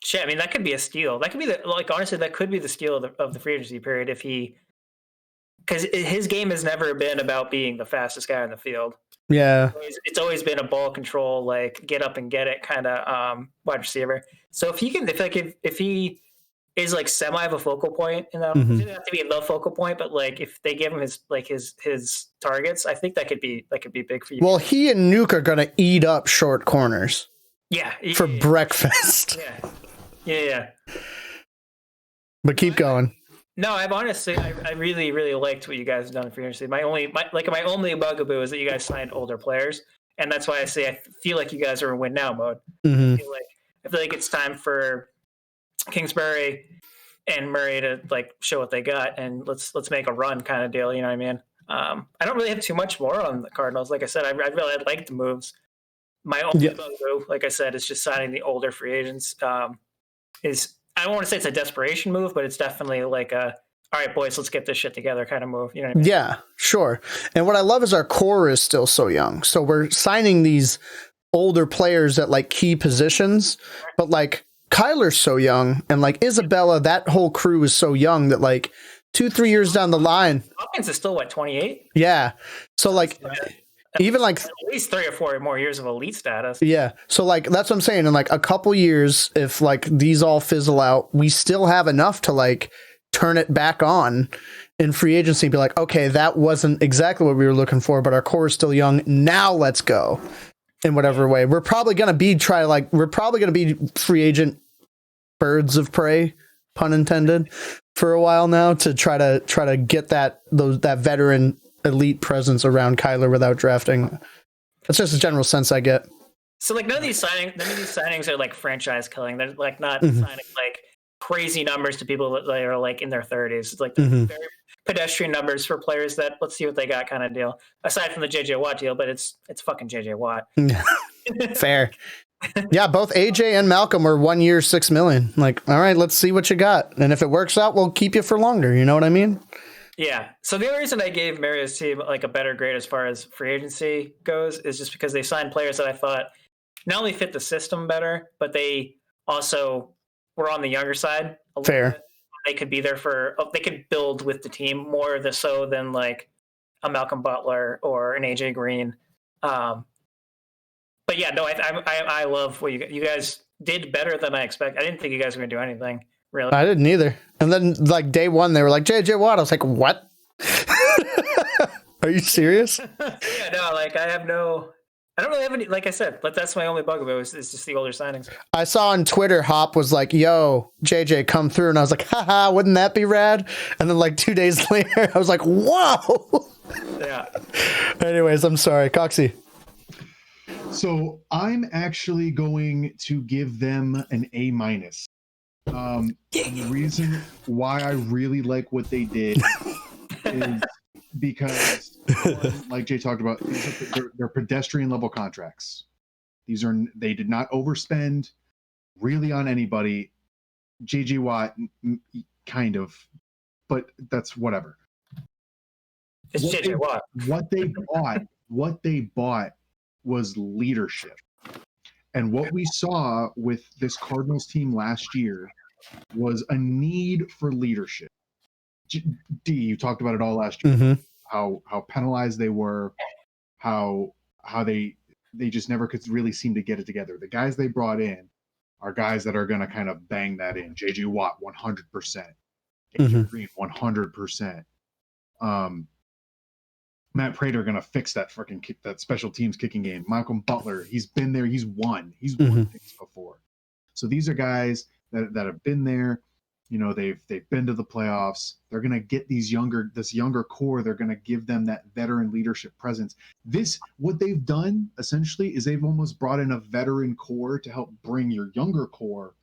Shit, I mean that could be a steal. That could be honestly, that could be the steal of the free agency period if because his game has never been about being the fastest guy on the field. Yeah, it's always been a ball control, like get up and get it kind of wide receiver. So if he is like semi of a focal point, it doesn't have to be the focal point, but like if they give him his targets, I think that could be big for you. Well, he and Nuke are gonna eat up short corners. Yeah, for breakfast. Yeah. But keep going. No, I've honestly, I really, really liked what you guys have done for agency. My only bugaboo is that you guys signed older players, and that's why I say I feel like you guys are in win now mode. Mhm. I feel like it's time for Kingsbury and Murray to like show what they got, and let's make a run kind of deal. You know what I mean? I don't really have too much more on the Cardinals. Like I said, I really like the moves. My only bugaboo, like I said, is just signing the older free agents. Is I don't want to say it's a desperation move, but it's definitely like a all right, boys, let's get this shit together kind of move. You know what I mean? Yeah, sure. And what I love is our core is still so young. So we're signing these older players at like key positions, but like Kyler's so young, and like Isabella, that whole crew is so young that like 2-3 years down the line, Hopkins is still what 28. yeah. So like even like at least 3 or 4 more years of elite status. yeah. So like that's what I'm saying. In like a couple years, if like these all fizzle out, we still have enough to like turn it back on in free agency. Be like, okay, that wasn't exactly what we were looking for, but our core is still young. Now let's go. In whatever way, we're probably gonna be free agent birds of prey, pun intended, for a while now to try to get that veteran elite presence around Kyler without drafting. That's just a general sense I get. So like none of these signings are like franchise killing. They're like not signing like crazy numbers to people that are like in their 30s. It's like very pedestrian numbers for players that let's see what they got kind of deal. Aside from the JJ Watt deal, but it's fucking JJ Watt. Fair. Yeah, both AJ and Malcolm were 1 year, $6 million. Like, all right, let's see what you got. And if it works out, we'll keep you for longer. You know what I mean? Yeah. So the only reason I gave Mario's team like a better grade as far as free agency goes is just because they signed players that I thought not only fit the system better, but they also were on the younger side. Fair. Bit. They could be there they could build with the team more so than like a Malcolm Butler or an AJ Green. But yeah, no, I love what you guys did better than I expected. I didn't think you guys were going to do anything, really. I didn't either. And then like day one, they were like, JJ Watt. I was like, what? Are you serious? Yeah, no, like I don't really have any, like I said, but that's my only bugaboo is just the older signings. I saw on Twitter, Hop was like, yo, JJ, come through. And I was like, haha, wouldn't that be rad? And then like 2 days later, I was like, whoa. Yeah. Anyways, I'm sorry. Coxie. So I'm actually going to give them an A-. The reason why I really like what they did is because, like Jay talked about, they're pedestrian level contracts. They did not overspend really on anybody. JJ Watt, kind of, but that's whatever. It's JJ Watt. What they bought was leadership. And what we saw with this Cardinals team last year was a need for leadership. D, you talked about it all last year. Mm-hmm. How penalized they were, how they just never could really seem to get it together. The guys they brought in are guys that are going to kind of bang that in. JJ Watt, 100%. AJ Green, 100%. Matt Prater going to fix that fucking that special teams kicking game. Malcolm Butler, he's been there. He's won things before. So these are guys that have been there. You know, they've been to the playoffs. They're going to get this younger core. They're going to give them that veteran leadership presence. What they've done essentially is they've almost brought in a veteran core to help bring your younger core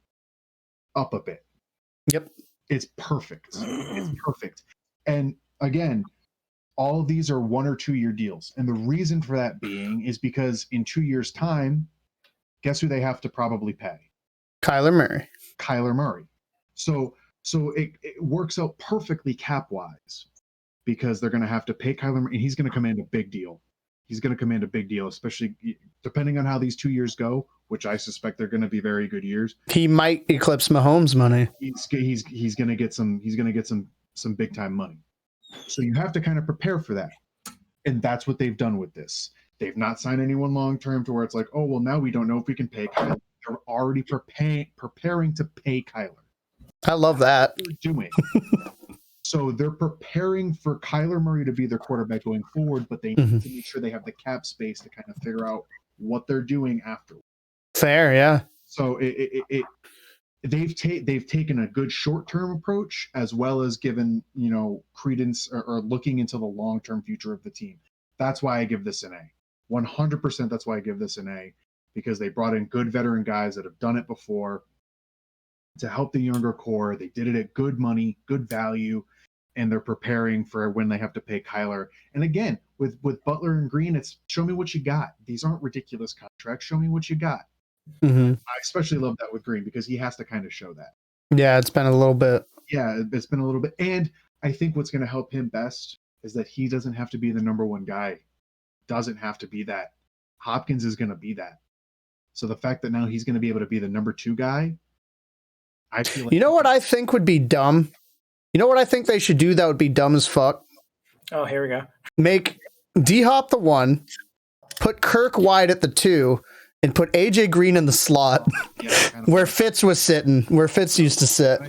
up a bit. Yep. It's perfect. It's perfect. And again, all of these are 1 or 2 year deals. And the reason for that being is because in 2 years' time, guess who they have to probably pay? Kyler Murray. So it works out perfectly cap-wise because they're going to have to pay Kyler Murray, and he's going to command a big deal. Especially depending on how these 2 years go, which I suspect they're going to be very good years. He might eclipse Mahomes' money. He's going to get some big time money. So you have to kind of prepare for that. And that's what they've done with this. They've not signed anyone long-term to where it's like, oh, well, now we don't know if we can pay Kyler. They're already preparing to pay Kyler. I love that. They're doing. So they're preparing for Kyler Murray to be their quarterback going forward, but they need to make sure they have the cap space to kind of figure out what they're doing afterwards. Fair, yeah. So they've taken a good short-term approach as well as given, credence or looking into the long-term future of the team. That's why I give this an A. 100%. That's why I give this an A, because they brought in good veteran guys that have done it before to help the younger core. They did it at good money, good value, and they're preparing for when they have to pay Kyler. And again, with Butler and Green, it's show me what you got. These aren't ridiculous contracts. Show me what you got. Mm-hmm. I especially love that with Green because he has to kind of show that. Yeah, it's been a little bit. Yeah, it's been a little bit. And I think what's going to help him best is that he doesn't have to be the number one guy. Doesn't have to be that. Hopkins is going to be that. So the fact that now he's going to be able to be the number two guy, I feel like. You know what I think would be dumb? You know what I think they should do that would be dumb as fuck? Oh, here we go. Make D-Hop the 1, put Kirk wide at the 2, and put AJ Green in the slot where Fitz was sitting, where Fitz used to sit.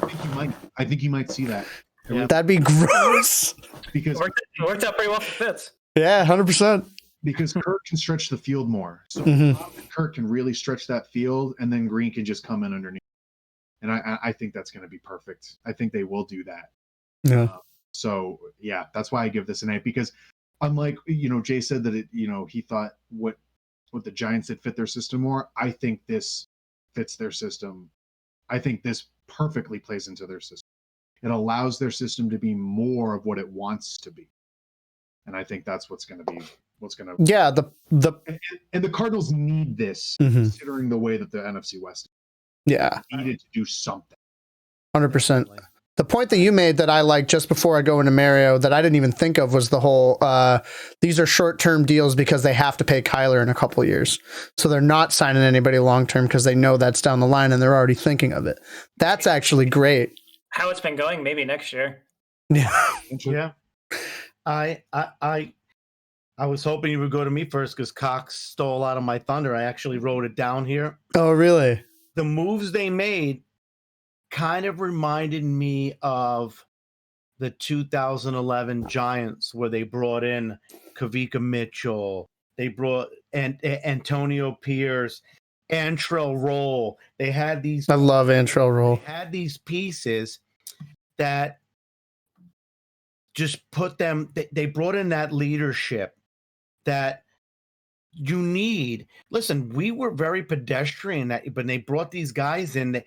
I think you might see that. Yeah. That'd be gross. Because It worked out pretty well for Fitz. Yeah, 100%. Because Kirk can stretch the field more. So Kirk can really stretch that field, and then Green can just come in underneath. And I think that's going to be perfect. I think they will do that. Yeah. So yeah, that's why I give this an A, because unlike, Jay said that he thought what the Giants did fit their system more. I think this fits their system. I think this perfectly plays into their system. It allows their system to be more of what it wants to be. And I think that's what's going to Yeah, and the Cardinals need this, considering the way that the NFC West needed to do something. 100%. The point that you made that I like just before I go into Mario that I didn't even think of was the whole, these are short-term deals because they have to pay Kyler in a couple of years. So they're not signing anybody long-term because they know that's down the line and they're already thinking of it. That's actually great. How it's been going, maybe next year. Yeah. Yeah. I was hoping you would go to me first because Cox stole a lot of my thunder. I actually wrote it down here. Oh, really? The moves they made kind of reminded me of the 2011 Giants, where they brought in Kavika Mitchell, they brought Antonio Pierce, Antrell Roll. They had these. I love Antrell Roll. They had these pieces that just put them. They brought in that leadership that you need. Listen, we were very pedestrian, but they brought these guys in.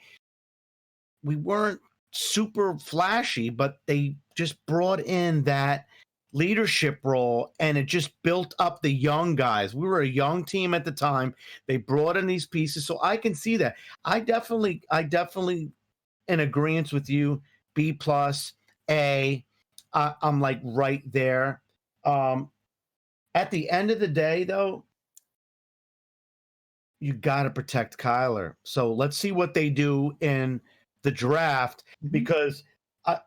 We weren't super flashy, but they just brought in that leadership role, and it just built up the young guys. We were a young team at the time. They brought in these pieces, so I can see that. I definitely in agreement with you. B plus, A. I'm like right there. At the end of the day, though, you got to protect Kyler. So let's see what they do in the draft, because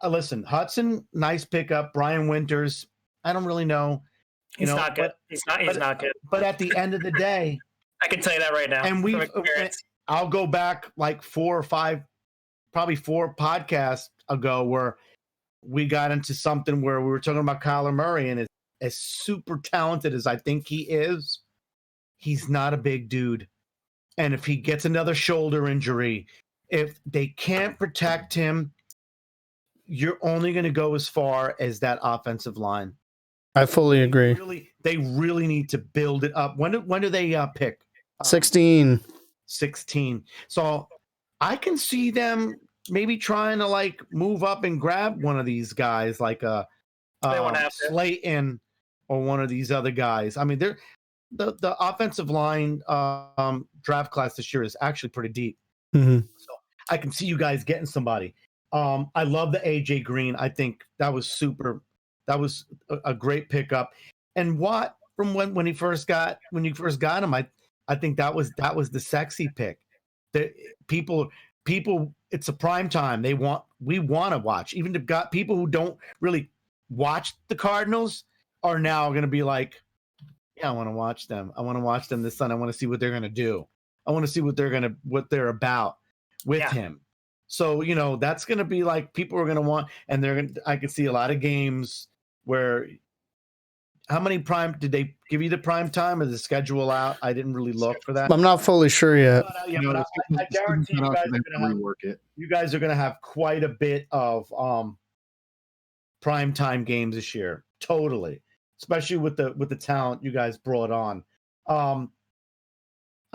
listen, Hudson, nice pickup. Brian Winters, I don't really know. He's not good. He's not good. But at the end of the day, I can tell you that right now. And I'll go back like 4 or 5, probably 4 podcasts ago, where we got into something where we were talking about Kyler Murray, and as super talented as I think he is, he's not a big dude. And if he gets another shoulder injury, if they can't protect him, you're only going to go as far as that offensive line. I fully agree. They really need to build it up. When do they pick? 16. 16. So I can see them maybe trying to like move up and grab one of these guys, like a Slayton or one of these other guys. I mean, they're the offensive line draft class this year is actually pretty deep. So I can see you guys getting somebody. I love the AJ Green. I think that was super. That was a great pickup. And Watt, from when you first got him, I think that was the sexy pick. The people, it's a prime time. We want to watch. Even the people who don't really watch the Cardinals are now going to be like, yeah, I want to watch them. I want to watch them this Sunday. I want to see what they're going to do. I want to see what they're about with him. So, that's going to be like, people are going to want, and I could see a lot of games where, how many prime, did they give you the prime time or the schedule out? I didn't really look for that. I'm not fully sure yet. But I guarantee you guys are going to have quite a bit of prime time games this year. Totally. Especially with the talent you guys brought on. I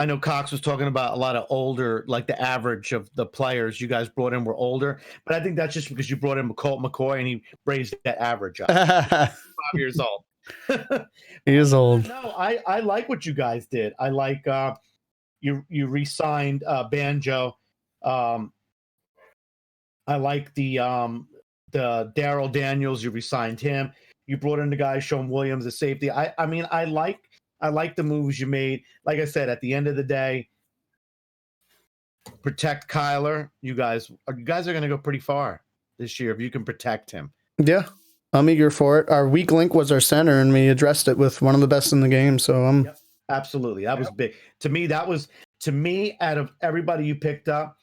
know Cox was talking about a lot of older, like the average of the players you guys brought in were older, but I think that's just because you brought in Colt McCoy and he raised that average up. 5 years old. He is old. No, I like what you guys did. I like you re-signed Banjo. I like the Daryl Daniels. You re-signed him. You brought in the guy Sean Williams, the safety. I mean, I like the moves you made. Like I said, at the end of the day, protect Kyler. You guys are going to go pretty far this year if you can protect him. Yeah, I'm eager for it. Our weak link was our center, and we addressed it with one of the best in the game. So I'm absolutely. That was big to me. Out of everybody you picked up,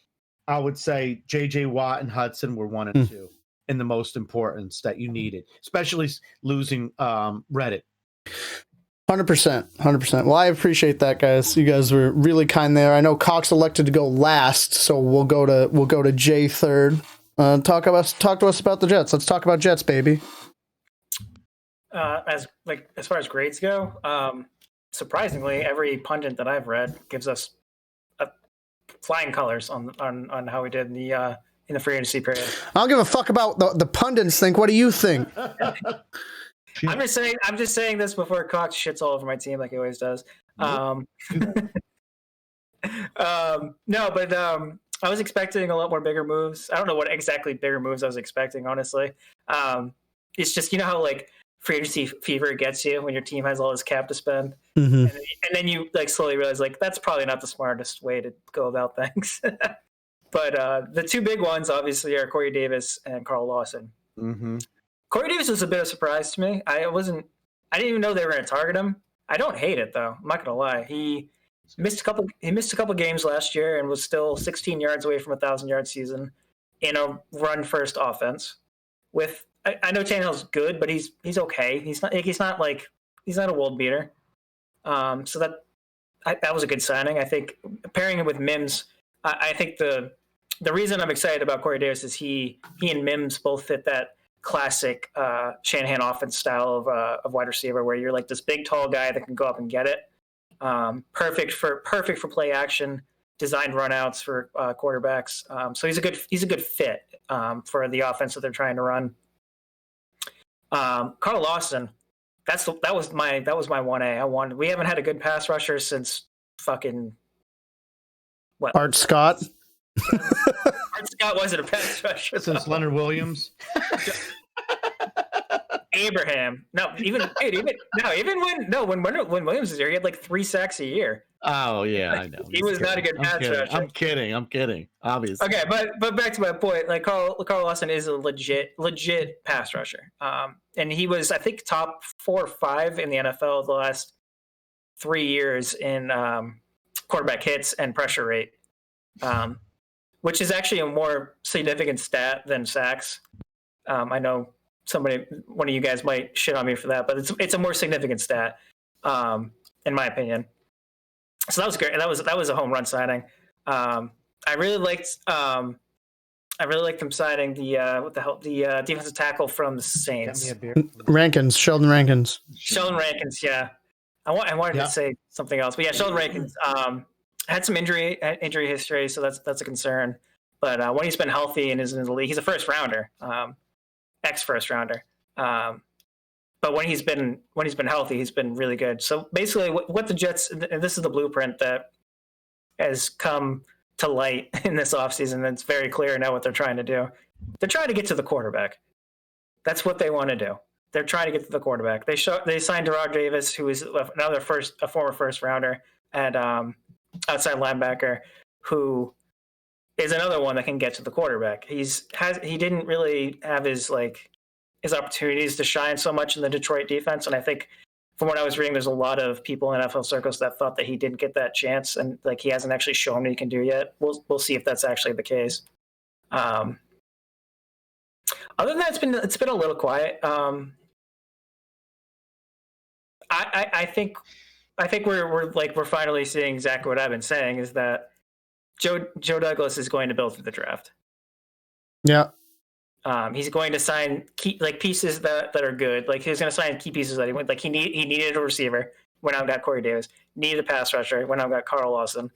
I would say J.J. Watt and Hudson were 1 and 2 in the most importance that you needed, especially losing Reddit. 100%. Well, I appreciate that, guys. You guys were really kind there. I know Cox elected to go last, so we'll go to Jay third. Talk to us about the Jets. Let's talk about Jets, baby. As far as grades go, surprisingly, every pundit that I've read gives us flying colors on how we did in the free agency period. I don't give a fuck about the pundits think. What do you think? I'm just saying this before Cox shits all over my team like he always does. No, but I was expecting a lot more bigger moves. I don't know what exactly bigger moves I was expecting, honestly. It's just, you know how like free agency fever gets you when your team has all this cap to spend, and then you like slowly realize like that's probably not the smartest way to go about things. But the two big ones obviously are Corey Davis and Carl Lawson. Mm-hmm. Corey Davis was a bit of a surprise to me. I didn't even know they were going to target him. I don't hate it though. I'm not going to lie. He missed a couple games last year and was still 16 yards away from a 1,000-yard season in a run-first offense. I know Tannehill's good, but he's okay. He's not a world beater. So that was a good signing. I think pairing him with Mims. I think the reason I'm excited about Corey Davis is he and Mims both fit that classic Shanahan offense style of wide receiver, where you're like this big tall guy that can go up and get it. Perfect for play action, designed runouts for quarterbacks. So he's a good fit for the offense that they're trying to run. Carl Lawson, that was my 1A. We haven't had a good pass rusher since fucking Art Scott. Art Scott wasn't a pass rusher since Leonard Williams. Abraham. When Williams was here, he had like 3 sacks a year. Oh yeah, I know. He was not a good pass rusher. I'm kidding. Obviously. Okay, but back to my point. Like Carl Lawson is a legit pass rusher. And he was, I think, top 4 or 5 in the NFL the last 3 years in quarterback hits and pressure rate, which is actually a more significant stat than sacks. I know one of you guys might shit on me for that, but it's a more significant stat, in my opinion. So that was great. That was a home run signing. I really liked them signing the defensive tackle from the Saints. Sheldon Rankins. Sheldon Rankins, yeah. I wanted to say something else, but yeah, Sheldon Rankins had some injury history, so that's a concern. But when he's been healthy and is in the league, he's a first rounder. Ex-first rounder, but when he's been healthy, he's been really good. So basically, what the Jets, and this is the blueprint that has come to light in this offseason. It's very clear now what they're trying to do. They're trying to get to the quarterback. That's what they want to do. They're trying to get to the quarterback. They signed Darrell Davis, who is a former first rounder at outside linebacker, who is another one that can get to the quarterback. He didn't really have his opportunities to shine so much in the Detroit defense, and I think from what I was reading, there's a lot of people in NFL circles that thought that he didn't get that chance, and like he hasn't actually shown what he can do yet. We'll see if that's actually the case. Other than that, it's been a little quiet. I think we're finally seeing exactly what I've been saying, is that Joe Douglas is going to build through the draft. Yeah. He's going to sign pieces that are good. Like he's going to sign key pieces that he went. Like he needed a receiver. Went out and got Corey Davis. need a pass rusher. When I've got Carl Lawson.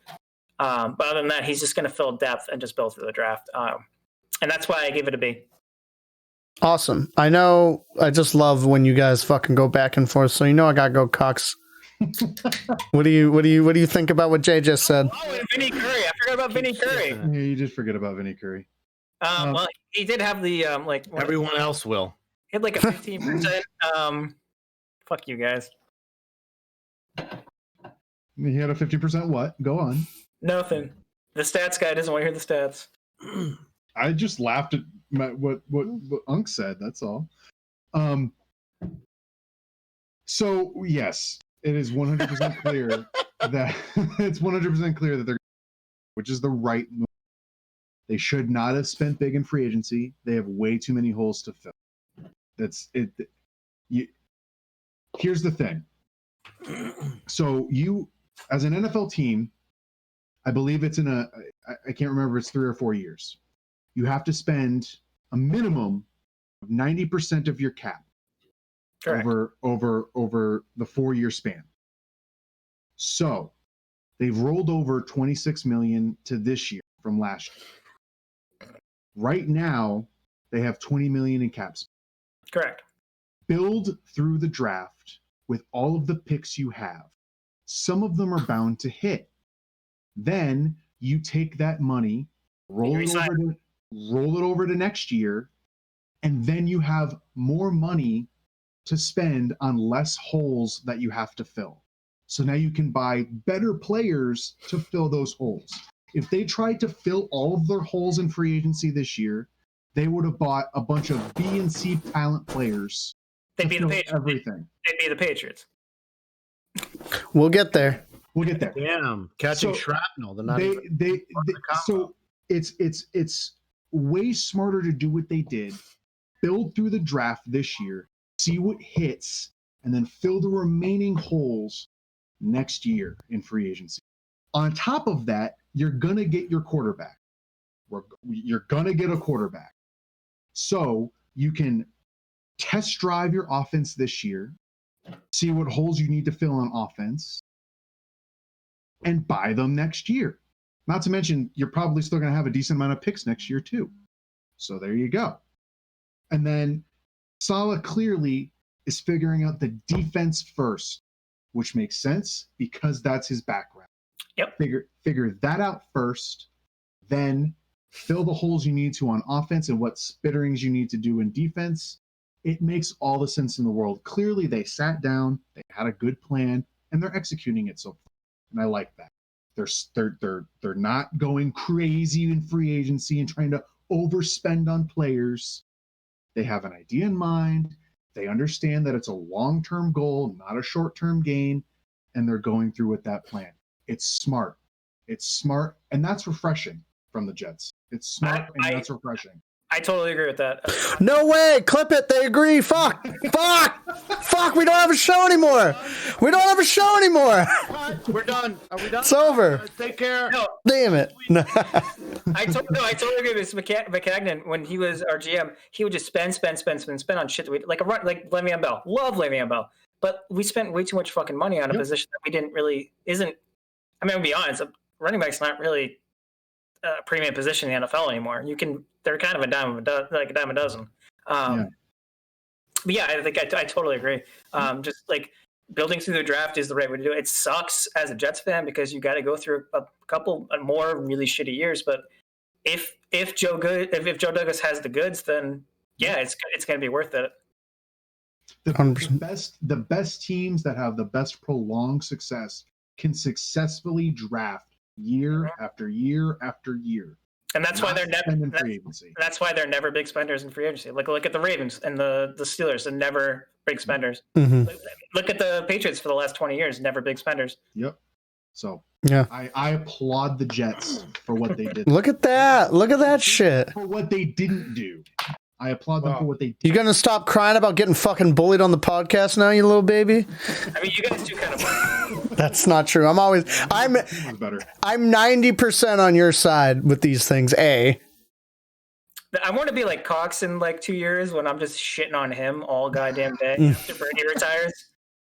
But other than that, he's just going to fill depth and just build through the draft. And that's why I give it a B. Awesome. I know. I just love when you guys fucking go back and forth. So I gotta go Cox. What do you think about what Jay just said? Oh, and Vinny Curry. I forgot about Vinny Curry. Yeah, you did forget about Vinny Curry. Well, he did have the Everyone else will. He had like a 15%. Fuck you guys. He had a 50% what? Go on. Nothing. The stats guy doesn't want to hear the stats. I just laughed at what Unc said. That's all. So yes, it is 100% clear that they're, which is the right move. They should not have spent big in free agency. They have way too many holes to fill. That's it. Here's the thing. So you, as an NFL team, I believe it's I can't remember, it's 3 or 4 years. You have to spend a minimum of 90% of your cap. Correct. over the 4-year span. So they've rolled over 26 million to this year from last year. Right now, they have 20 million in cap space. Correct. Build through the draft with all of the picks you have. Some of them are bound to hit. Then you take that money, roll it over to next year, and then you have more money to spend on less holes that you have to fill. So now you can buy better players to fill those holes. If they tried to fill all of their holes in free agency this year, they would have bought a bunch of B and C talent players. They'd be the Patriots. Everything. They'd be the Patriots. We'll get there. Damn, catching shrapnel. So it's way smarter to do what they did. Build through the draft this year, see what hits, and then fill the remaining holes next year in free agency. On top of that, you're going to get your quarterback. You're going to get a quarterback. So you can test drive your offense this year, see what holes you need to fill on offense, and buy them next year. Not to mention, you're probably still going to have a decent amount of picks next year too. So there you go. And then Saleh clearly is figuring out the defense first, which makes sense because that's his background. Yep. Figure that out first, then fill the holes you need to on offense and what spitterings you need to do in defense. It makes all the sense in the world. Clearly, they sat down, they had a good plan, and they're executing it so far. And I like that. They're not going crazy in free agency and trying to overspend on players. They have an idea in mind. They understand that it's a long-term goal, not a short-term gain, and they're going through with that plan. It's smart. And that's refreshing from the Jets. It's smart, and that's refreshing. I totally agree with that. No way. Clip it. They agree. Fuck. We don't have a show anymore. We're done. Are we done? It's over. Take care. No, Damn it. No. I totally agree with McCagnon. When he was our GM, he would just spend on shit that like Le'Veon Bell. Love Le'Veon Bell. But we spent way too much fucking money on a position that we didn't really, I'll be honest, running back's not really a premium position in the NFL anymore. They're kind of a dime a dozen. But yeah, I think I totally agree. Just like building through the draft is the right way to do it. It sucks as a Jets fan because you got to go through a couple more really shitty years. But if Joe Douglas has the goods, then yeah, it's going to be worth it. The best teams that have the best prolonged success can successfully draft year after year after year. And that's why they're never big spenders in free agency. Look at the Ravens and the Steelers, and never big spenders. Mm-hmm. Look at the Patriots for the last 20 years, never big spenders. Yep. So yeah, I applaud the Jets for what they did. Look at that shit. For what they didn't do. I applaud them for what they did. You gonna stop crying about getting fucking bullied on the podcast now, you little baby? I mean, you guys do kind of. That's not true. I'm 90% on your side with these things. I want to be like Cox in like 2 years when I'm just shitting on him all goddamn day after Brady retires.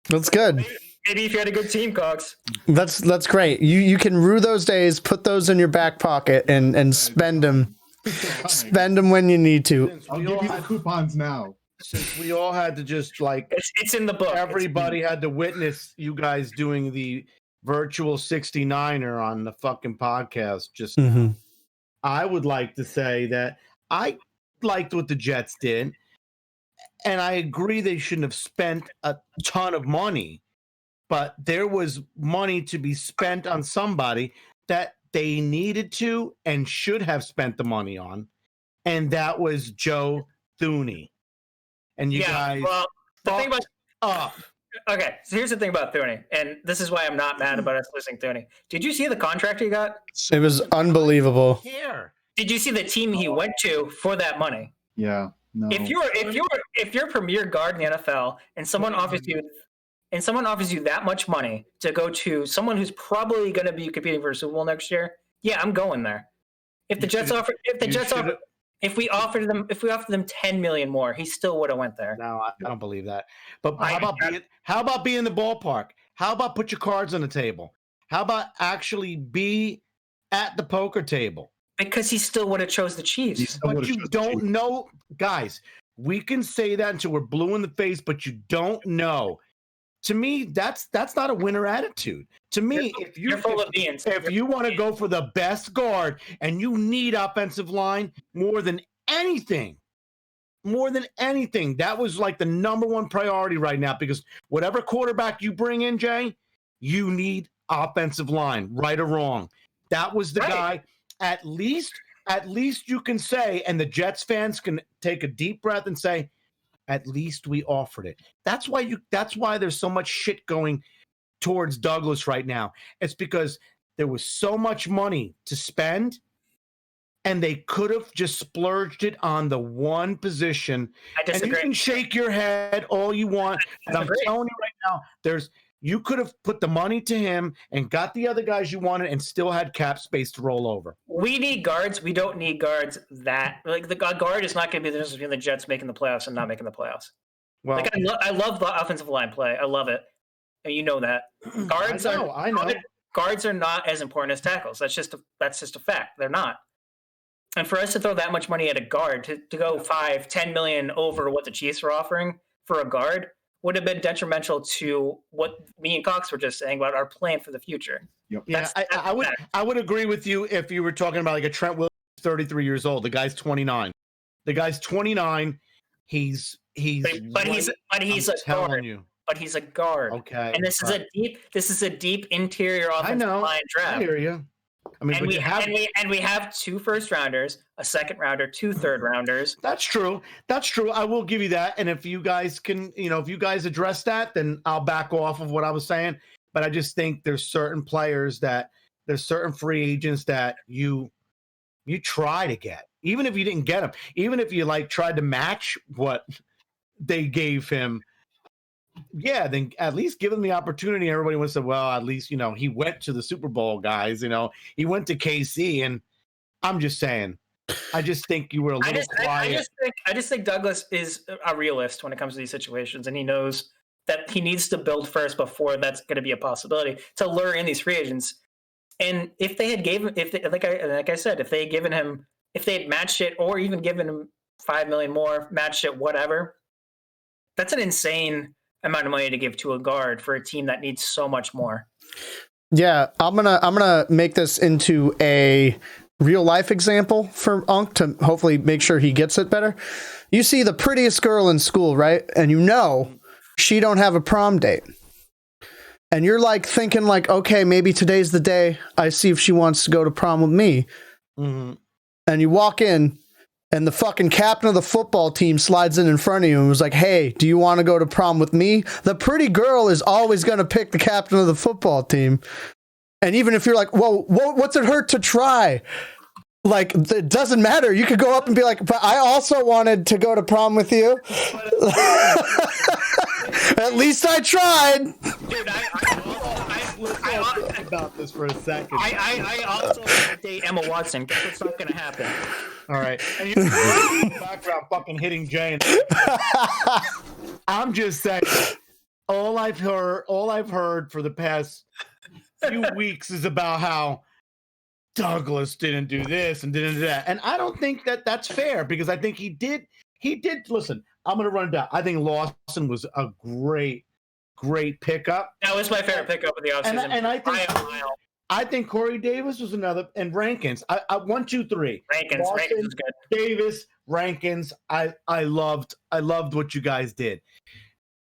That's good. Maybe if you had a good team, Cox. That's great. You can rue those days, put those in your back pocket, and spend them. Spend them when you need to. Since I'll we give all you the had, coupons now. since we all had to just like It's in the book. everybody had to witness you guys doing the virtual 69er on the fucking podcast just now. Mhm. I would like to say that I liked what the Jets did, and I agree they shouldn't have spent a ton of money, but there was money to be spent on somebody that they needed to and should have spent the money on, and that was Joe Thuney. And you guys Well, the thing about up. okay, so here's the thing about Thuney, and this is why I'm not mad about us losing Thuney. Did you see the contract he got? It was unbelievable. Here. Did you see the team he went to for that money? Yeah. No. If you're a premier guard in the NFL and someone offers you that much money to go to someone who's probably going to be competing for a Super Bowl next year, yeah, I'm going there. If we offered them 10 million more, he still would have went there. No, I don't believe that. But how about being in the ballpark? How about put your cards on the table? How about actually be at the poker table? Because he still would have chose the Chiefs. But you don't know, guys. We can say that until we're blue in the face, but you don't know. To me, that's not a winner attitude. To me, You're full of beans. If you want to go for the best guard and you need offensive line more than anything, that was like the number one priority right now, because whatever quarterback you bring in, Jay, you need offensive line, right or wrong. That was the guy. At least you can say, and the Jets fans can take a deep breath and say, at least we offered it. That's why there's so much shit going towards Douglas right now. It's because there was so much money to spend, and they could have just splurged it on the one position. I disagree. And you can shake your head all you want. And I'm telling you right now, you could have put the money to him and got the other guys you wanted and still had cap space to roll over. We need guards. We don't need guards that like the guard is not going to be the difference between the Jets making the playoffs and not making the playoffs. Well, like I love the offensive line play. I love it, and you know that guards I know. Guards are not as important as tackles. That's just a fact. They're not. And for us to throw that much money at a guard to go 5-10 million over what the Chiefs are offering for a guard would have been detrimental to what me and Cox were just saying about our plan for the future. Yep. Yeah, I would agree with you if you were talking about like a Trent Williams, 33 years old. The guy's 29. He's but he's a guard. But he's a guard. Okay. And this is a deep interior offensive line draft. I hear you. I mean, and we have 2 first rounders, a second rounder, 2 third rounders. That's true. I will give you that. And if you guys can, if you guys address that, then I'll back off of what I was saying. But I just think there's certain free agents that you try to get, even if you didn't get them, even if you tried to match what they gave him. Yeah, then at least give him the opportunity. Everybody would say, well, at least, he went to the Super Bowl, guys. He went to KC. And I'm just saying, I just think you were a little quiet. I just think Douglas is a realist when it comes to these situations. And he knows that he needs to build first before that's going to be a possibility to lure in these free agents. And if they had like I said, if they had matched it or even given him 5 million more, matched it, whatever, that's an insane amount of money to give to a guard for a team that needs so much more. Yeah, I'm gonna make this into a real life example for Unk to hopefully make sure he gets it better. You see the prettiest girl in school, right? And she don't have a prom date. And you're thinking okay, maybe today's the day I see if she wants to go to prom with me. Mm-hmm. And you walk in, and the fucking captain of the football team slides in front of you and was like, hey, do you want to go to prom with me? The pretty girl is always going to pick the captain of the football team. And even if you're like, well, what's it hurt to try? It doesn't matter. You could go up and be like, but I also wanted to go to prom with you. At least I tried. Dude, I about this for a second. I also want to date Emma Watson. Guess what's not going to happen? All right. And you're in the background fucking hitting Jay. I'm just saying, all I've heard for the past few weeks is about how Douglas didn't do this and didn't do that. And I don't think that that's fair because I think he did. Listen, I'm going to run it down. I think Lawson was a great pickup. That was my favorite pickup of the offseason. And I think Corey Davis was another, and Rankins. I 1, 2, 3. Rankins was good. Davis, Rankins. I loved what you guys did.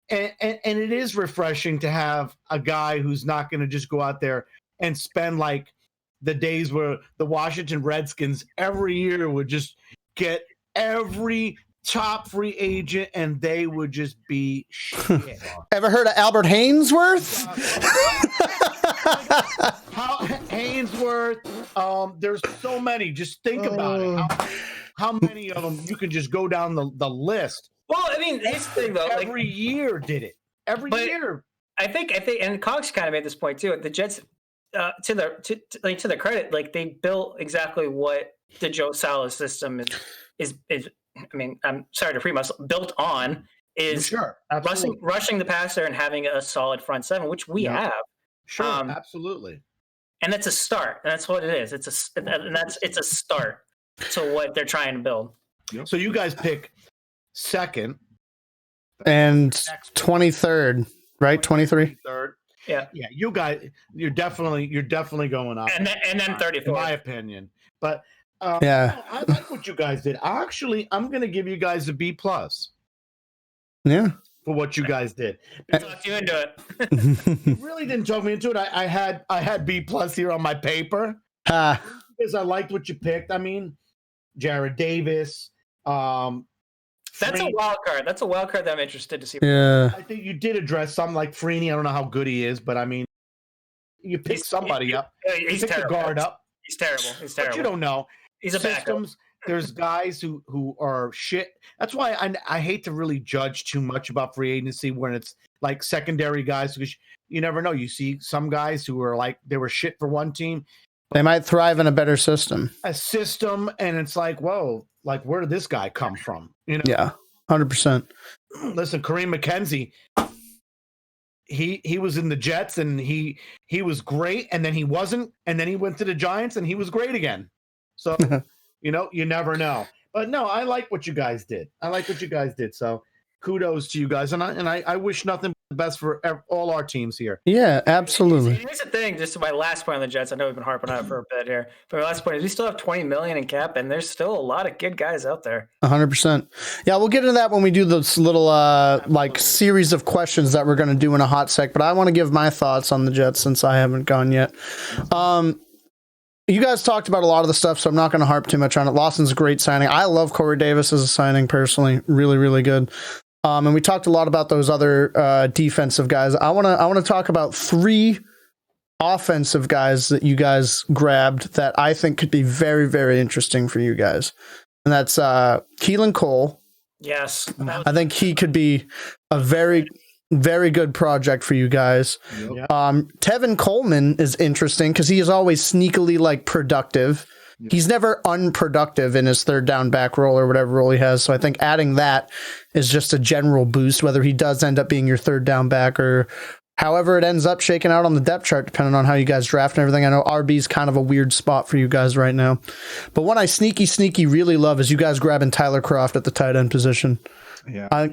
And it is refreshing to have a guy who's not going to just go out there and spend like the days where the Washington Redskins every year would just get every top free agent and they would just be shit. Ever heard of Albert Hainsworth? Hainsworth. There's so many. Just think about it. How many of them you can just go down the list? Well, I mean, here's the thing, though. Every year did it. Every year. I think, and Cox kind of made this point too. The Jets, to their credit, like they built exactly what the Joe Salas system is. I mean, I'm sorry to premise built on is rushing the passer and having a solid front seven, which we have. Sure, absolutely. And that's a start. And that's what it is. It's a start to what they're trying to build. Yep. So you guys pick second and 23rd, right? 23. Yeah. You guys, you're definitely going up. And then 34. In my opinion, but I like what you guys did. I'm going to give you guys a B+. Yeah. For what you guys did. Talked you into it. You really didn't talk me into it. I had B+ here on my paper because I liked what you picked. I mean, Jared Davis. That's a wild card. That's a wild card that I'm interested to see. Yeah. I think you did address some like Freeney. I don't know how good he is, but I mean, you pick somebody up. He's terrible. Guard up. He's terrible. But you don't know. He's a backup. There's guys who are shit. That's why I hate to really judge too much about free agency when it's like secondary guys because you never know. You see some guys who are like they were shit for one team. They might thrive in a better system. And it's like, whoa, like where did this guy come from? You know? Yeah, 100%. Listen, Kareem McKenzie, he was in the Jets and he was great, and then he wasn't, and then he went to the Giants and he was great again. So you never know. But no, I like what you guys did. So kudos to you guys, and I wish nothing but the best for all our teams here. Yeah, absolutely. Here's the thing, just my last point on the Jets. I know we've been harping on it for a bit here, but my last point is we still have $20 million in cap, and there's still a lot of good guys out there. 100%. Yeah, we'll get into that when we do this little like series of questions that we're going to do in a hot sec. But I want to give my thoughts on the Jets since I haven't gone yet. You guys talked about a lot of the stuff, so I'm not going to harp too much on it. Lawson's a great signing. I love Corey Davis as a signing personally. Really, really good. And we talked a lot about those other defensive guys. I want to talk about 3 offensive guys that you guys grabbed that I think could be very, very interesting for you guys. And that's Keelan Cole. Yes. I think he could be a very, very good project for you guys. Yep. Tevin Coleman is interesting because he is always sneakily like productive. Yep. He's never unproductive in his third down back role or whatever role he has. So I think adding that is just a general boost, whether he does end up being your third down back or however it ends up shaking out on the depth chart, depending on how you guys draft and everything. I know RB is kind of a weird spot for you guys right now. But one I sneaky really love is you guys grabbing Tyler Kroft at the tight end position. Yeah, I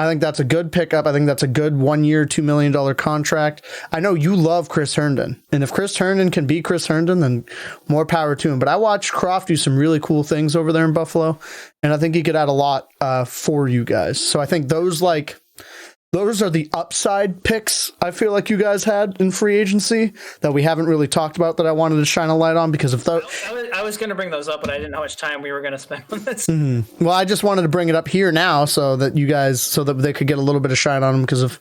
think that's a good pickup. I think that's a good 1 year, $2 million contract. I know you love Chris Herndon, and if Chris Herndon can be Chris Herndon, then more power to him. But I watched Kroft do some really cool things over there in Buffalo, and I think he could add a lot for you guys. So I think those are the upside picks I feel like you guys had in free agency that we haven't really talked about that I wanted to shine a light on because of those. I was going to bring those up, but I didn't know how much time we were going to spend on this. Mm-hmm. Well, I just wanted to bring it up here now so that they could get a little bit of shine on them because if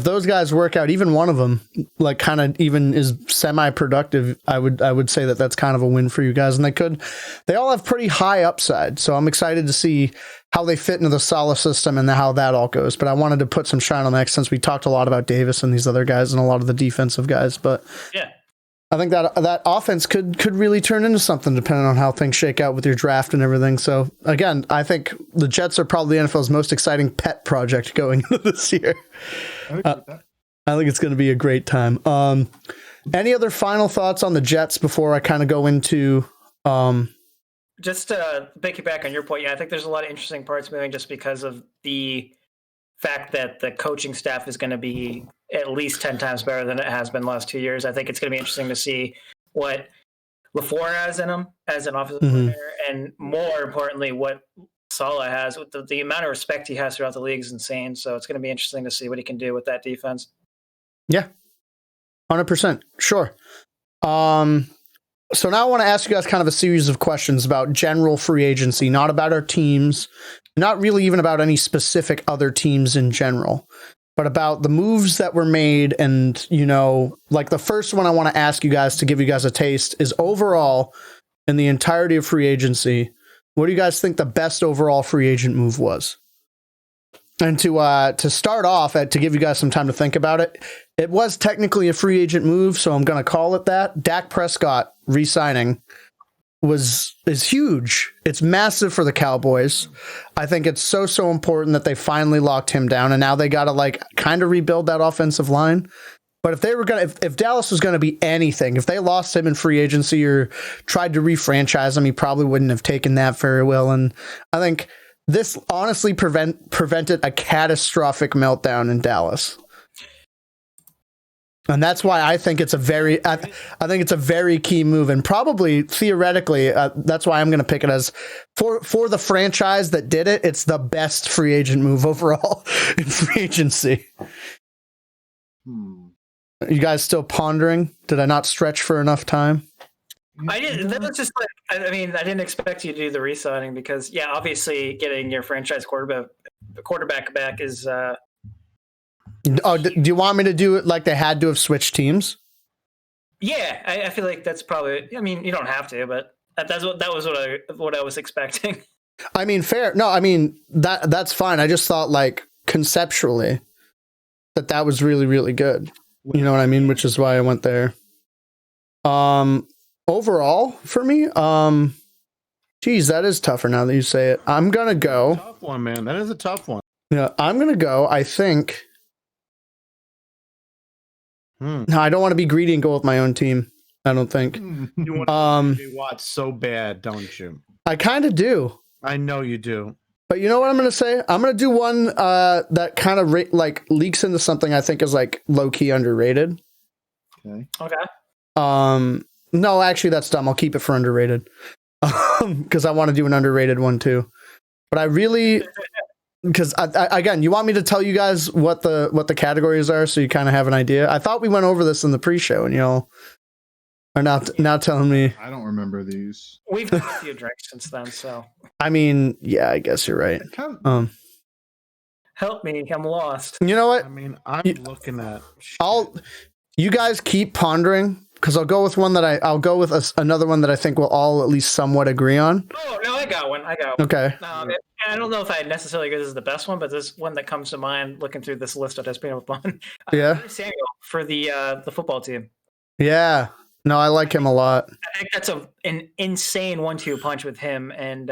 those guys work out, even one of them like kind of even is semi-productive, I would say that's kind of a win for you guys. And they all have pretty high upside. So I'm excited to see how they fit into the Salah system and how that all goes. But I wanted to put some shine on that since we talked a lot about Davis and these other guys and a lot of the defensive guys. But yeah, I think that offense could really turn into something depending on how things shake out with your draft and everything. So again, I think the Jets are probably the NFL's most exciting pet project going into this year. I think it's going to be a great time. Any other final thoughts on the Jets before I kind of go into? Just to piggyback on your point, yeah, I think there's a lot of interesting parts moving just because of the fact that the coaching staff is going to be at least 10 times better than it has been the last 2 years. I think it's going to be interesting to see what LaFleur has in him as an offensive coordinator, and more importantly, what Saleh has. With the amount of respect he has throughout the league is insane. So it's going to be interesting to see what he can do with that defense. Yeah, 100%. Sure. So now I want to ask you guys kind of a series of questions about general free agency, not about our teams, not really even about any specific other teams in general, but about the moves that were made. And, you know, like the first one I want to ask you guys to give you guys a taste is overall in the entirety of free agency, what do you guys think the best overall free agent move was? And to start off, to give you guys some time to think about it, it was technically a free agent move, so I'm going to call it that. Dak Prescott re-signing is huge. It's massive for the Cowboys. I think it's so important that they finally locked him down, and now they got to like kind of rebuild that offensive line. But if they were gonna, if Dallas was going to be anything, if they lost him in free agency or tried to re-franchise him, he probably wouldn't have taken that very well. And I think this honestly prevented a catastrophic meltdown in Dallas. And that's why I think it's a very, I think it's a very key move, and probably theoretically, that's why I'm going to pick it as for the franchise that did it. It's the best free agent move overall in free agency. You guys still pondering? Did I not stretch for enough time? I didn't. That was just like, I mean, I didn't expect you to do the re-signing because, yeah, obviously getting your franchise quarterback back is. Oh, do you want me to do it like they had to have switched teams? Yeah, I feel like that's probably. I mean, you don't have to, but that was what I was expecting. I mean, fair. No, I mean that's fine. I just thought like conceptually that was really, really good. You know what I mean? Which is why I went there. Overall for me, geez, that is tougher now that you say it. I'm gonna go. Tough one, man. That is a tough one. Yeah, I'm gonna go. I think. No, I don't want to be greedy and go with my own team. I don't think. You want to watch so bad, don't you? I kind of do. I know you do. But you know what I'm going to say? I'm going to do one that kind of like leaks into something I think is like low key underrated. Okay. No, actually, that's dumb. I'll keep it for underrated because I want to do an underrated one too. But I really. Because again, you want me to tell you guys what the categories are, so you kind of have an idea. I thought we went over this in the pre-show, and y'all are now telling me. I don't remember these. We've had a few drinks since then, so. I mean, yeah, I guess you're right. Help me, I'm lost. You know what? I mean, I'm looking at. You guys keep pondering. Because I'll go with another one that I think we'll all at least somewhat agree on. Oh no, I got one. Okay. I don't know if I necessarily agree this is the best one, but this one that comes to mind looking through this list that has been up on. Yeah. Samuel for the football team. Yeah. No, I like him a lot. I think that's an insane 1-2 punch with him and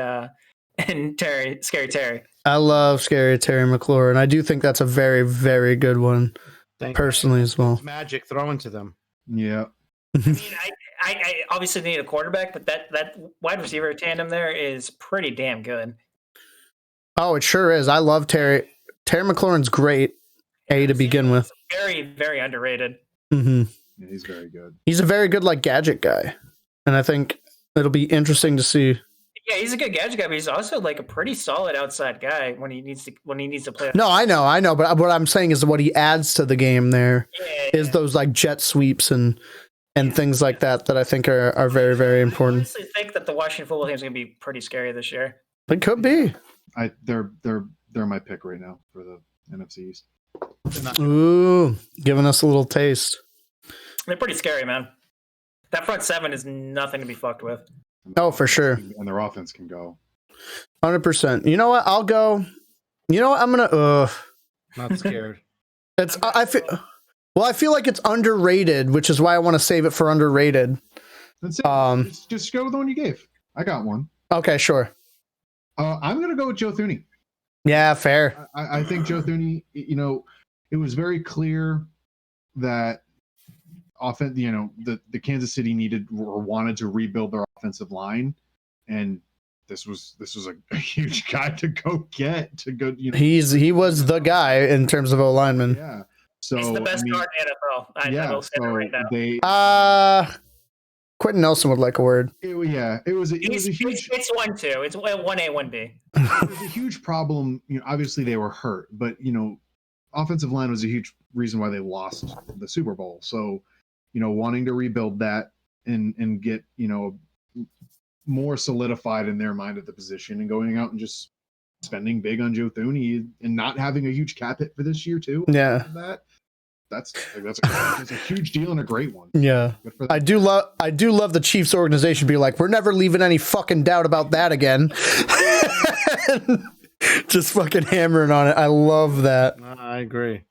Scary Terry. I love Scary Terry McLaurin. I do think that's a very, very good one. Personally as well. Magic throwing to them. Yeah. I mean, I obviously need a quarterback, but that wide receiver tandem there is pretty damn good. Oh, it sure is. I love Terry. Terry McLaurin's great. To begin with. Very, very underrated. Mm-hmm. Yeah, he's very good. He's a very good like gadget guy, and I think it'll be interesting to see. Yeah, he's a good gadget guy, but he's also like a pretty solid outside guy when he needs to play. No, I know, but what I'm saying is what he adds to the game there is those like jet sweeps and things like that I think are very, very important. I honestly think that the Washington football team is going to be pretty scary this year. It could be. They're my pick right now for the NFC East. Ooh, giving us a little taste. They're pretty scary, man. That front seven is nothing to be fucked with. Oh, for sure. And their offense can go 100%. You know what? I'll go. You know what? I'm gonna. Not scared. I feel. Well, I feel like it's underrated, which is why I want to save it for underrated. That's it. Just go with the one you gave. I got one. Okay, sure. I'm going to go with Joe Thuney. Yeah, fair. I think Joe Thuney, it was very clear that the Kansas City needed or wanted to rebuild their offensive line, and this was a huge guy to go get to go. He was the guy in terms of O-lineman. Yeah. So He's the best guard in the NFL. I will say that right now. Quentin Nelson would like a word. It was a huge. It's 1-2. It's 1A, 1B. It was a huge problem. Obviously they were hurt, but offensive line was a huge reason why they lost the Super Bowl. So, wanting to rebuild that and get more solidified in their mind at the position, and going out and just spending big on Joe Thuney and not having a huge cap hit for this year too. Yeah. That's a huge deal and a great one. Yeah. I do love the Chiefs organization be like, we're never leaving any fucking doubt about that again. Just fucking hammering on it. I love that. I agree.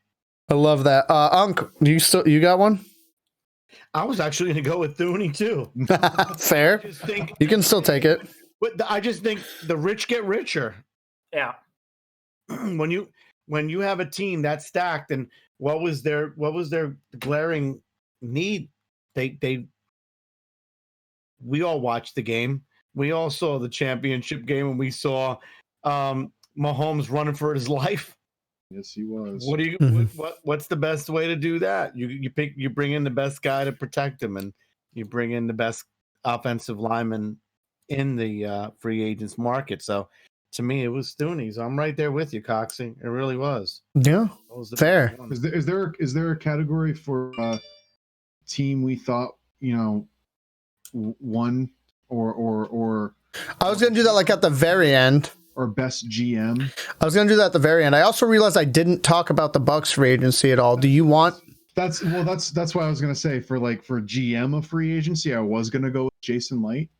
I love that. Unc, you got one? I was actually going to go with Thuney too. Fair. You can still take it. But I just think the rich get richer. Yeah. When you have a team that's stacked, and what was their glaring need? We all watched the game. We all saw the championship game, and we saw Mahomes running for his life. Yes, he was. What's the best way to do that? You bring in the best guy to protect him, and you bring in the best offensive lineman in the free agents market. So to me, it was Thuney. So I'm right there with you, Coxie. It really was. Yeah, fair. Is there a category for team we thought won or I was gonna do that like at the very end. Or best GM? I was gonna do that at the very end. I also realized I didn't talk about the Bucks free agency at all. Do you want? That's why I was gonna say for GM of free agency, I was gonna go with Jason Light.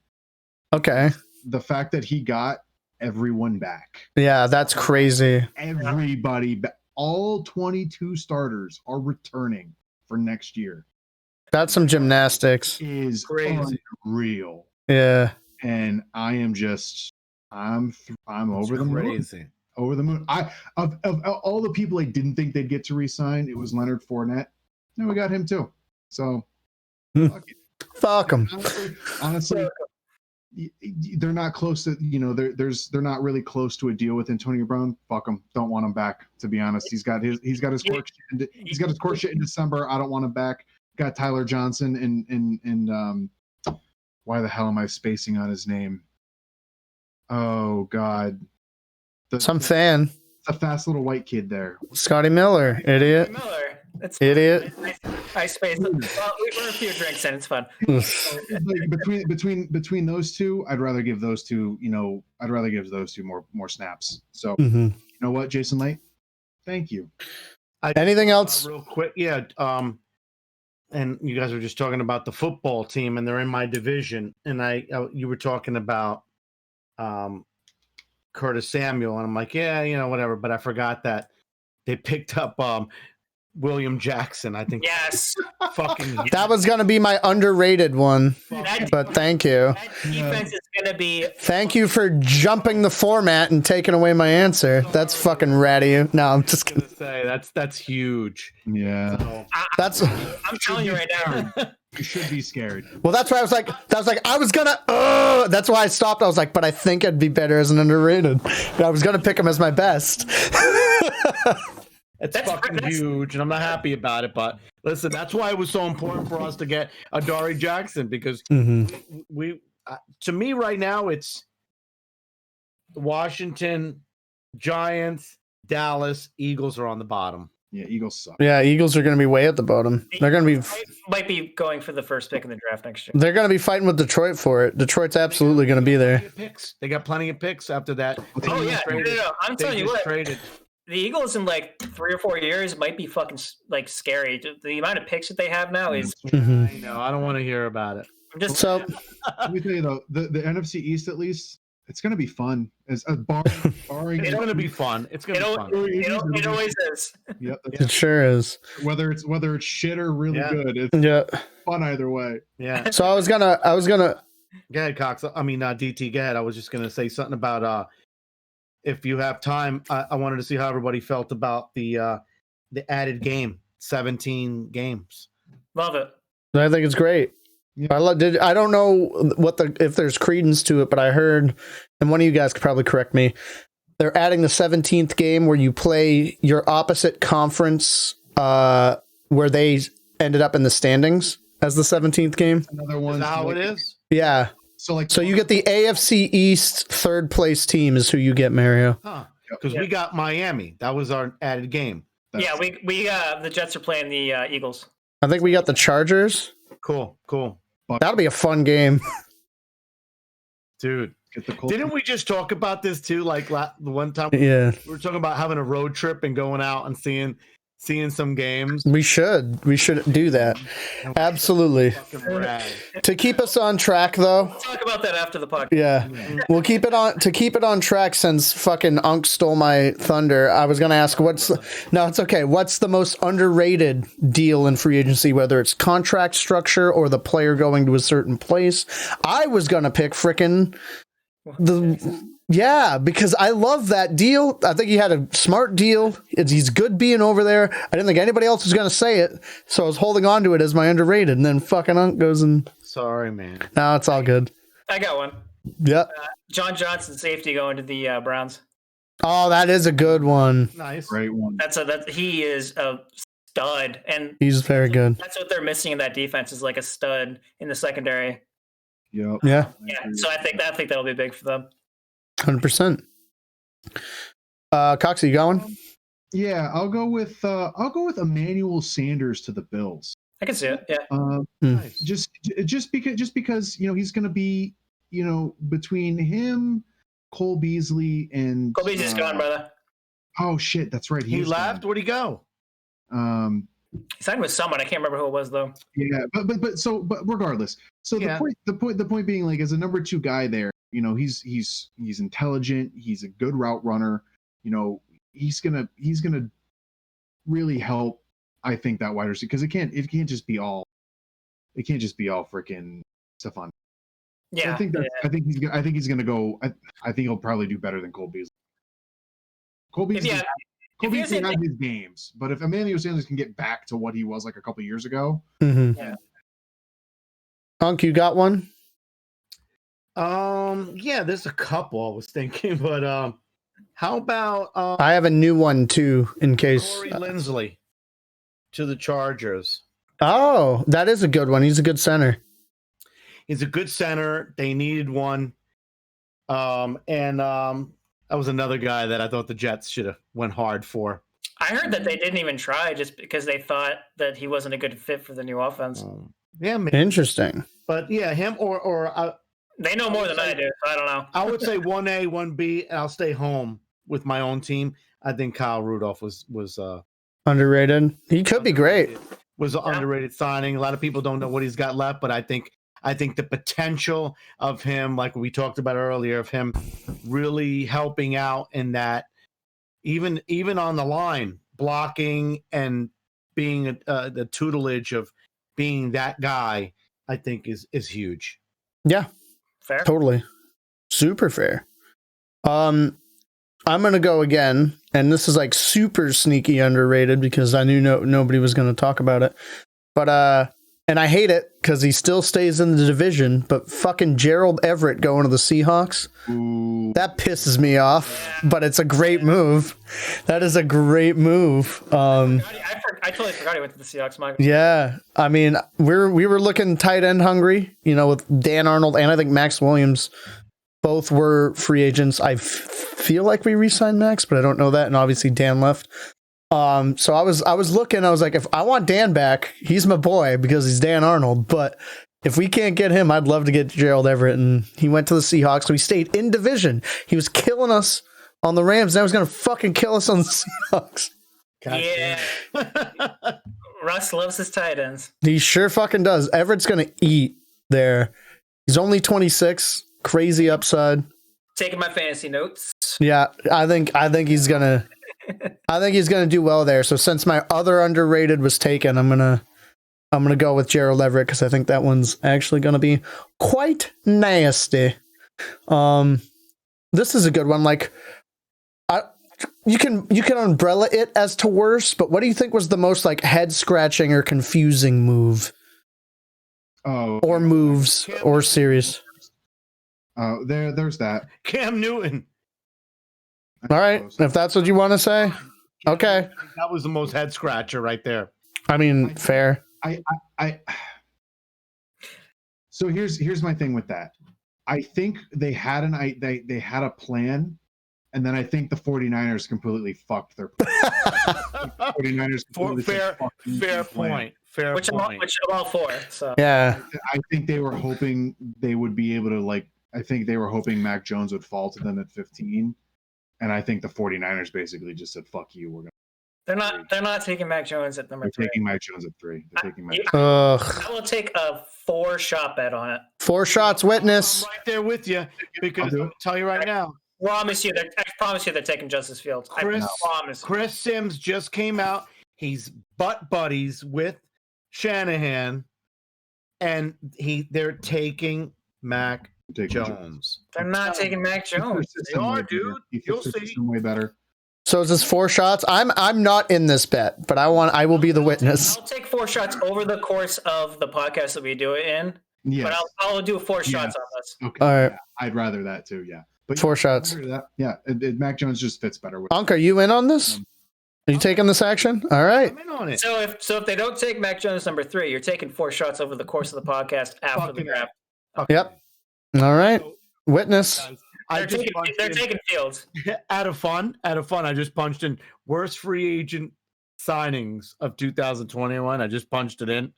Okay. The fact that he got everyone back. Yeah, that's crazy. Everybody, all 22 starters are returning for next year. That's some gymnastics. Is crazy, unreal. Yeah. And I am just, I'm over the moon. Over the moon. Of all the people I didn't think they'd get to re-sign, it was Leonard Fournette. And we got him too. So fuck him. Honestly, they're not close to, they're not really close to a deal with Antonio Brown. Fuck him. Don't want him back, to be honest. He's got his court shit in December. I don't want him back. Got Tyler Johnson and why the hell am I spacing on his name? Oh God. Some fan. A fast little white kid there. Scotty Miller, idiot. That's idiot. I spaced. Well, we're a few drinks and it's fun. between those two, I'd rather give those two. I'd rather give those two more snaps. So you know what, Jason Light, thank you. Anything else? Real quick, yeah. And you guys were just talking about the football team, and they're in my division. And you were talking about Curtis Samuel, and I'm like, yeah, whatever. But I forgot that they picked up William Jackson. I think. Yes. Fucking. That was gonna be my underrated one, but thank you. That defense is gonna be. Thank you for jumping the format and taking away my answer. That's fucking ratty. No, I'm just gonna say that's huge. Yeah. So, I'm telling you right now. You should be scared. Well, that's why I was like, I was gonna. That's why I stopped. I was like, but I think it'd be better as an underrated. But I was gonna pick him as my best. That's fucking huge, and I'm not happy about it. But listen, that's why it was so important for us to get Adoree Jackson, because we to me right now it's Washington, Giants, Dallas, Eagles are on the bottom. Yeah, Eagles suck. Yeah, Eagles are going to be way at the bottom. They're going to be might be going for the first pick in the draft next year. They're going to be fighting with Detroit for it. Detroit's absolutely going to be there. They got plenty of picks after that. Oh yeah, no. I'm telling you what. Traded. The Eagles in 3 or 4 years might be fucking scary. The amount of picks that they have now is. I know. I don't want to hear about it. So let me tell you though, the NFC East at least It's going to be fun. As barring It's going to be fun. It's going to be fun. It always is. Yep, It sure is. whether it's shit or really good, it's Yeah. fun either way. Yeah. So I was gonna. Go ahead, Cox. I mean, DT, go ahead. I was just going to say something about if you have time, I wanted to see how everybody felt about the added game, 17 games. Love it. I think it's great. Yeah. I don't know if there's credence to it, but I heard, and one of you guys could probably correct me. They're adding the 17th game where you play your opposite conference, where they ended up in the standings as the 17th game. Another one. Is that how it is? Yeah. So you get the AFC East third place team is who you get, Mario. Huh. Because we got Miami. That was our added game. Yeah, we the Jets are playing the Eagles. I think we got the Chargers. Cool. That'll be a fun game. Dude. Get the Colts. Didn't we just talk about this too? Like the one time Yeah. we were talking about having a road trip and going out and seeing some games. We should do that. Absolutely. Fucking rad. To keep us on track, though. We'll talk about that after the podcast. Yeah, we'll keep it on track since fucking Unk stole my thunder. I was gonna ask no, it's okay. What's the most underrated deal in free agency, whether it's contract structure or the player going to a certain place? I was gonna pick frickin' because I love that deal. I think he had a smart deal. He's good being over there. I didn't think anybody else was gonna say it, so I was holding on to it as my underrated. And then fucking Unk goes and Sorry, man. no, it's all good. I got one. Yep. John Johnson, safety, going to the Browns. Oh, that is a good one. Nice. Great one. He is a stud, and He's very good. that's what they're missing in that defense is like a stud in the secondary. Yep. Yeah, Yeah, so I think that'll be big for them. 100%. Cox, are you going? Yeah, I'll go with Emmanuel Sanders to the Bills. I can see it. Yeah. Nice. Just because he's going to be between him, Cole Beasley, and Cole Beasley's gone, brother. Oh shit, that's right. He is left. gone. Where'd he go? He signed with someone. I can't remember who it was though. Yeah, but regardless. So Yeah. the point being, like, as a number 2 guy there, he's intelligent. He's a good route runner. He's gonna really help. I think that wide receiver, because it can't just be all freaking Stephon. Yeah. I think he's gonna go. I think he'll probably do better than Cole Beasley. Cole Beasley had his games, but if Emmanuel Sanders can get back to what he was like a couple years ago, Yeah. Unk, you got one? Yeah, there's a couple I was thinking, but how about I have a new one too, in case. Corey Linsley to the Chargers? Oh, that is a good one. He's a good center. He's a good center. They needed one. That was another guy that I thought the Jets should have went hard for. I heard that they didn't even try just because they thought that he wasn't a good fit for the new offense. Yeah, maybe. Interesting. But yeah, him or They know more than I do, so I don't know. I would say 1A, 1B, and I'll stay home with my own team. I think Kyle Rudolph was Underrated. He could be great. Was an underrated signing. A lot of people don't know what he's got left, but I think the potential of him, like we talked about earlier, of him really helping out in that, even on the line, blocking and being the tutelage of being that guy, I think is huge. Yeah, Fair. totally. Super fair. I'm gonna go again, and this is like super sneaky underrated because I knew nobody was gonna talk about it. But and I hate it because he still stays in the division, but fucking Gerald Everett going to the Seahawks, that pisses me off, but it's a great move. That is a great move. I totally forgot he went to the Seahawks, Mike. Yeah, I mean, we were looking tight end hungry, with Dan Arnold and I think Max Williams. Both were free agents. I feel like we re-signed Max, but I don't know that. And obviously Dan left. So I was looking. I was like, if I want Dan back, he's my boy because he's Dan Arnold. But if we can't get him, I'd love to get Gerald Everett. And he went to the Seahawks. So he stayed in division. He was killing us on the Rams. Now he's going to fucking kill us on the Seahawks. Yeah. Russ loves his tight ends. He sure fucking does. Everett's going to eat there. He's only 26. Crazy upside. Taking my fantasy notes. Yeah, I think he's gonna do well there. So since my other underrated was taken, I'm gonna go with Gerald Everett because I think that one's actually gonna be quite nasty. This is a good one. Like, you can umbrella it as to worse, but what do you think was the most like head scratching or confusing move? Or moves or series? There's that. Cam Newton. All right, if that's what you want to say, okay. That was the most head scratcher right there. I mean, fair. So here's my thing with that. I think they had they had a plan, and then I think the 49ers completely fucked their plan. 49ers fair point. Which I'm all for. So Yeah. I think they were hoping they would be able to I think they were hoping Mac Jones would fall to them at 15, and I think the 49ers basically just said, "Fuck you, we're gonna." They're not taking Mac Jones at number 3. They're taking Mac Jones at 3. They're taking Mac. I will take a 4-shot bet on it. 4 shots, witness. I'm right there with you because I'll tell you right now. I promise you they're taking Justice Fields. I promise. Chris Sims just came out. He's butt buddies with Shanahan, and they're taking Mac Jones. They're not taking Mac Jones. They are, dude. You'll see. Way better. So is this 4 shots? I'm not in this bet, but I will be the witness. I'll take 4 shots over the course of the podcast that we do it in. Yes. But I'll do 4 shots on this. Okay. All right. Yeah, I'd rather that too. Yeah. But 4 shots. Yeah. Mac Jones just fits better with. Unc, are you in on this? Are you taking this action? All right. I'm in on it. So if they don't take Mac Jones number 3, you're taking 4 shots over the course of the podcast after the draft. Yep. All right. Witness. They're taking Fields. Out of fun, I just punched in worst free agent signings of 2021. I just punched it in.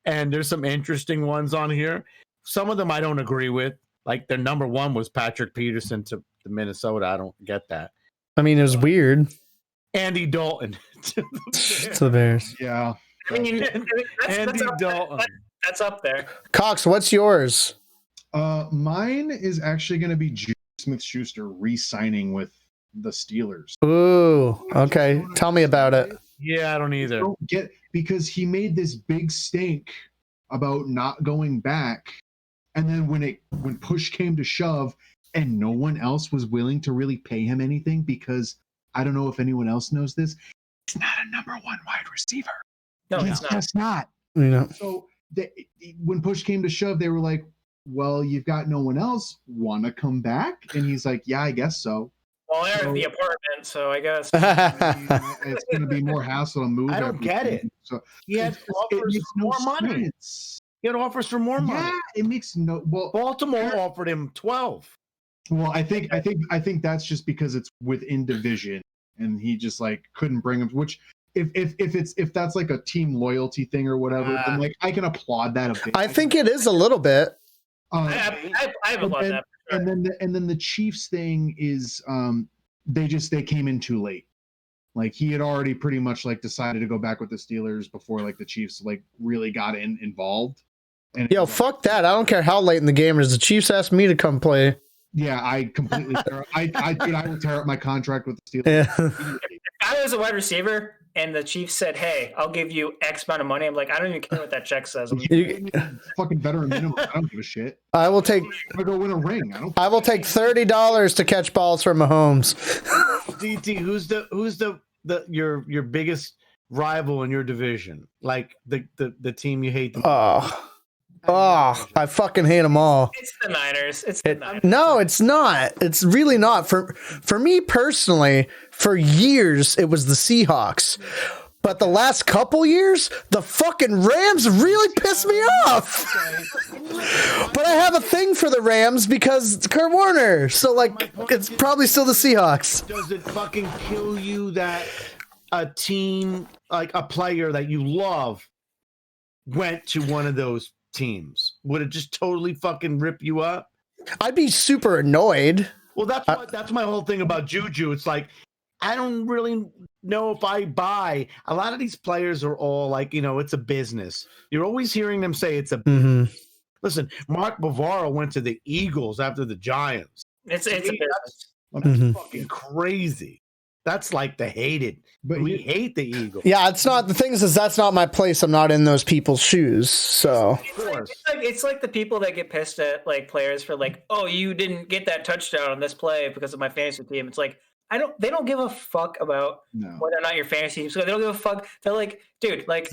And there's some interesting ones on here. Some of them I don't agree with. Like their number 1 was Patrick Peterson to Minnesota. I don't get that. I mean, it was weird. Andy Dalton to the Bears. Yeah. I mean, Andy Dalton. That's up there. Cox, what's yours? Mine is actually going to be Smith-Schuster re-signing with the Steelers. Ooh, okay. Tell me about it. Yeah, I don't either. Because he made this big stink about not going back, and then when push came to shove, and no one else was willing to really pay him anything, because I don't know if anyone else knows this, he's not a number 1 wide receiver. No, it's not. That's not. You know. So when push came to shove, they were like, well, you've got no one else. Want to come back? And he's like, yeah, I guess so. Well, they're in the apartment, so I guess. It's going to be more hassle to move. I don't get it. So he had offers for more money. He had offers for more money. Yeah, it makes no. Well, Baltimore offered him 12. Well, I think that's just because it's within division, and he just couldn't bring him. Which, if that's like a team loyalty thing or whatever, then I can applaud that a bit. I think it is a little bit. I applaud that. Sure. And then the Chiefs thing is, they came in too late. Like he had already pretty much decided to go back with the Steelers before the Chiefs really got involved. And yo, fuck that! I don't care how late in the game it is. The Chiefs asked me to come play. Yeah, I completely. I would tear up my contract with the Steelers. Yeah. If I was a wide receiver and the Chiefs said, "Hey, I'll give you X amount of money," I'm like, I don't even care what that check says. Fucking veteran minimum. I don't give a shit. I will take. I'm gonna go win a ring. I will take $30 to catch balls from Mahomes. DT, who's your biggest rival in your division? Like the team you hate the most? Oh, I fucking hate them all. It's the Niners. It's the Niners. No, it's not. It's really not. For me personally, for years, it was the Seahawks. But the last couple years, the fucking Rams really pissed me off. But I have a thing for the Rams because it's Kurt Warner. So, it's probably still the Seahawks. Does it fucking kill you that a team, a player that you love, went to one of those teams? Would it just totally fucking rip you up? I'd be super annoyed. Well, that's my whole thing about Juju. It's I don't really know if I buy. A lot of these players are all it's a business. You're always hearing them say it's a business. Listen, Mark Bavaro went to the Eagles after the Giants. It's a business. That's Mhm. fucking crazy. That's like the hated. But We hate the Eagles. Yeah, it's not the thing is that's not my place. I'm not in those people's shoes. So It's like the people that get pissed at like players for like, oh, you didn't get that touchdown on this play because of my fantasy team. It's like they don't give a fuck about no. whether or not your fantasy team. So they don't give a fuck. They're like, dude, like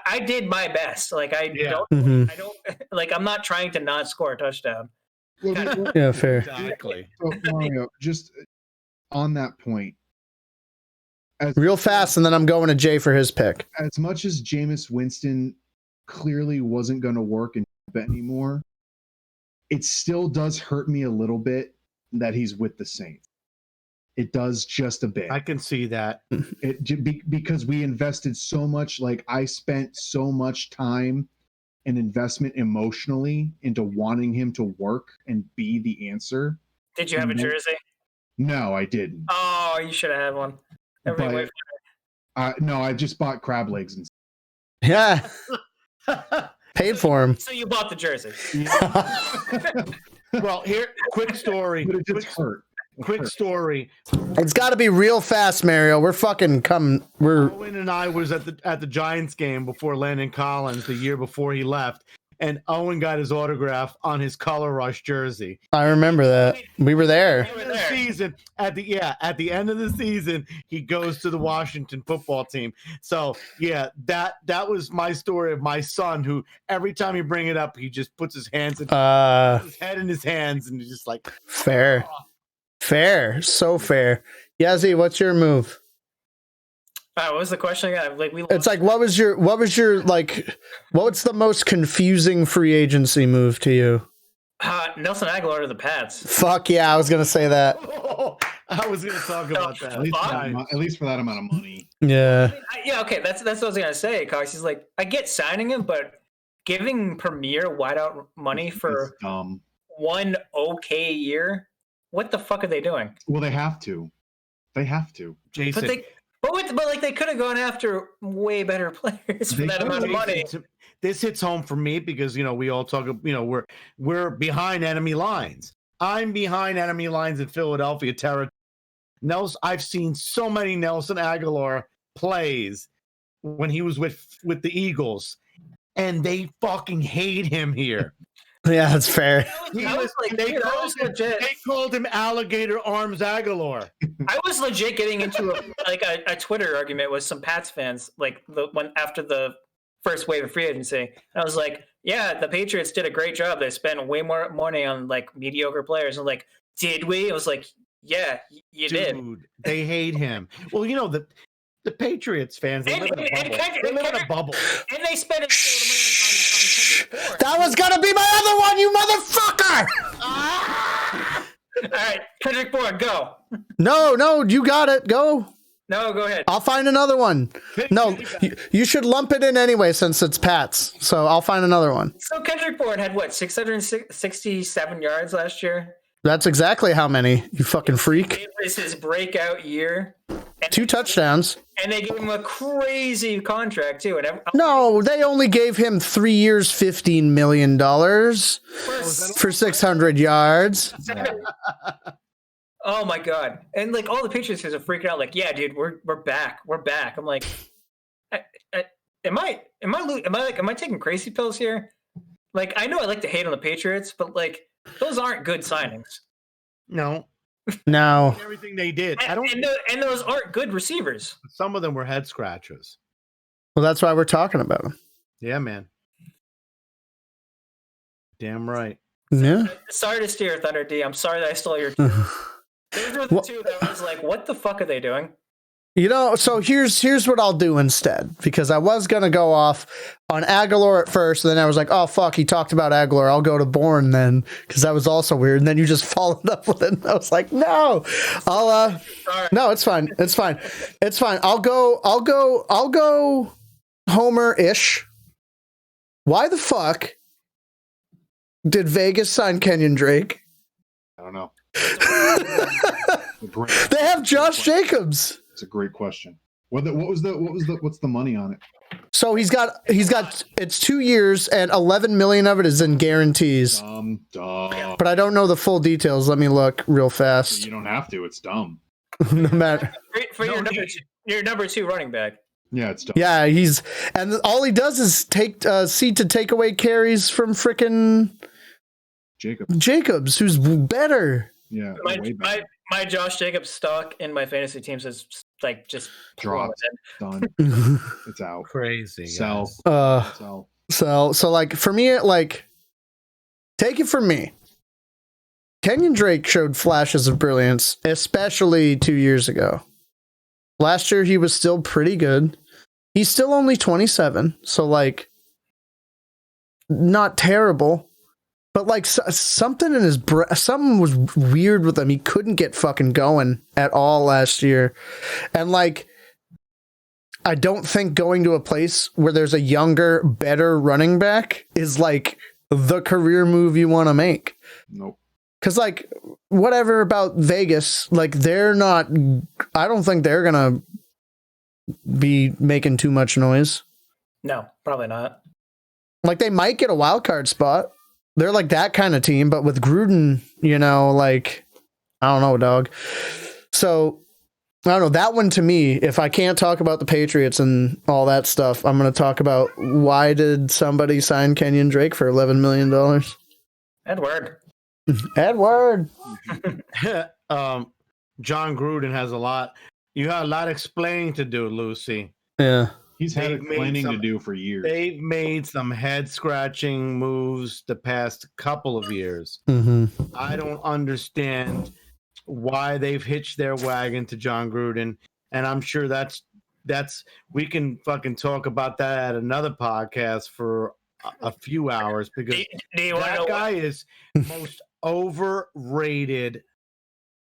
I did my best. Like I Mhm. don't like I'm not trying to not score a touchdown. Well, yeah, fair. Exactly. so, Mario, just on that point, Real fast, and then I'm going to Jay for his pick. as much as Jameis Winston clearly wasn't going to work in anymore, it still does hurt me a little bit that he's with the Saints. It does just a bit. I can see that. Because we invested so much. Like I spent so much time and investment emotionally into wanting him to work and be the answer. Did you have a jersey? No, I didn't. Oh, you should have had one. But, no, I just bought crab legs and Yeah, paid for him. So you bought the jersey. Well, here, quick story. but it just hurt. Quick story. It's got to be real fast, Mario. We're fucking coming. We're Owen and I was at the Giants game before Landon Collins the year before he left, and Owen got his autograph on his Color Rush jersey. I remember that. We were there. End of the season, at the end of the season, he goes to the Washington football team. So yeah, that was my story of my son, who every time you bring it up, he just puts his hands in his head in his hands, and he's just like Fair. Fair. So fair. Yazzie, what's your move? What was the question again? Like It's like what was your like what's the most confusing free agency move to you? Nelson Aguilar to the Pats. Fuck yeah, I was gonna say that. I was going to talk about that. At least for that amount of money. Yeah. Yeah, okay, that's what I was gonna say, Cox. He's like, I get signing him, but giving Premier wideout money for It's dumb. one okay year. What the fuck are they doing? Well, they have to. They have to. Jason, But like they could have gone after way better players for They that amount of money. this hits home for me because we all talk. We're behind enemy lines. I'm behind enemy lines in Philadelphia territory. I've seen so many Nelson Aguilar plays when he was with the Eagles, and they fucking hate him here. Yeah, that's fair. They called him Alligator Arms Aguilar. I was legit getting into a Twitter argument with some Pats fans, like after the first wave of free agency. I was like, yeah, the Patriots did a great job. They spent way more money on like mediocre players. And like, did we? I was like, yeah, you did. Dude, they hate him. Well, the Patriots fans, they live in a bubble. And they spent a shit of money on Kendrick Bourne. That was gonna be my other one, you motherfucker! All right, Kendrick Bourne, go. No, you got it. Go. No, go ahead. I'll find another one. No, you should lump it in anyway since it's Pat's. So I'll find another one. So Kendrick Bourne had what, 667 yards last year? That's exactly how many, you fucking freak. It was his breakout year. And 2 touchdowns. And they gave him a crazy contract too. And No, they only gave him 3 years, $15 million for 600 yards. Oh my god! And like all the Patriots fans are freaking out. Like, yeah, dude, we're back. We're back. I'm like, am I taking crazy pills here? Like, I know I like to hate on the Patriots, but like, those aren't good signings. No. Everything they did. And those aren't good receivers. Some of them were head scratchers. Well, that's why we're talking about them. Yeah, man. Damn right. Yeah. Sorry to steer Thunder D. I'm sorry that I stole your. Those were the two that I was like, what the fuck are they doing? So here's what I'll do instead, because I was gonna go off on Aguilar at first, and then I was like, oh fuck, he talked about Aguilar. I'll go to Bourne then, because that was also weird. And then you just followed up with it. And I was like, no, no, it's fine. I'll go Homer-ish. Why the fuck did Vegas sign Kenyon Drake? I don't know. They have Josh Jacobs. It's a great question. What's the money on it? So he's got it's 2 years and 11 million of it is in guarantees. Dumb. But I don't know the full details. Let me look real fast. You don't have to. It's dumb. No matter. For your number two running back. Yeah, it's dumb. Yeah, and all he does is take away carries from frickin' Jacobs, who's better. Yeah. way better. My Josh Jacobs stock in my fantasy teams is like just Dropped. Done. It's out. Crazy. Sell. Guys. So like for me, like take it from me. Kenyon Drake showed flashes of brilliance, especially 2 years ago. Last year he was still pretty good. He's still only 27, so like not terrible. But like something in his something was weird with him. He couldn't get fucking going at all last year. And like I don't think going to a place where there's a younger, better running back is like the career move you want to make. Nope. Cause like whatever about Vegas, like they're not, I don't think they're gonna be making too much noise. No, probably not. Like they might get a wild card spot. They're like that kind of team, but with Gruden, you know, like I don't know, dog. So I don't know. That one to me, if I can't talk about the Patriots and all that stuff, I'm going to talk about why did somebody sign Kenyon Drake for $11 million? Edward. John Gruden has a lot. You got a lot of explaining to do, Lucy. Yeah. He's had explaining to do for years. They've made some head-scratching moves the past couple of years. Mm-hmm. I don't understand why they've hitched their wagon to John Gruden, and I'm sure that's we can fucking talk about that at another podcast for a few hours because that guy is most overrated.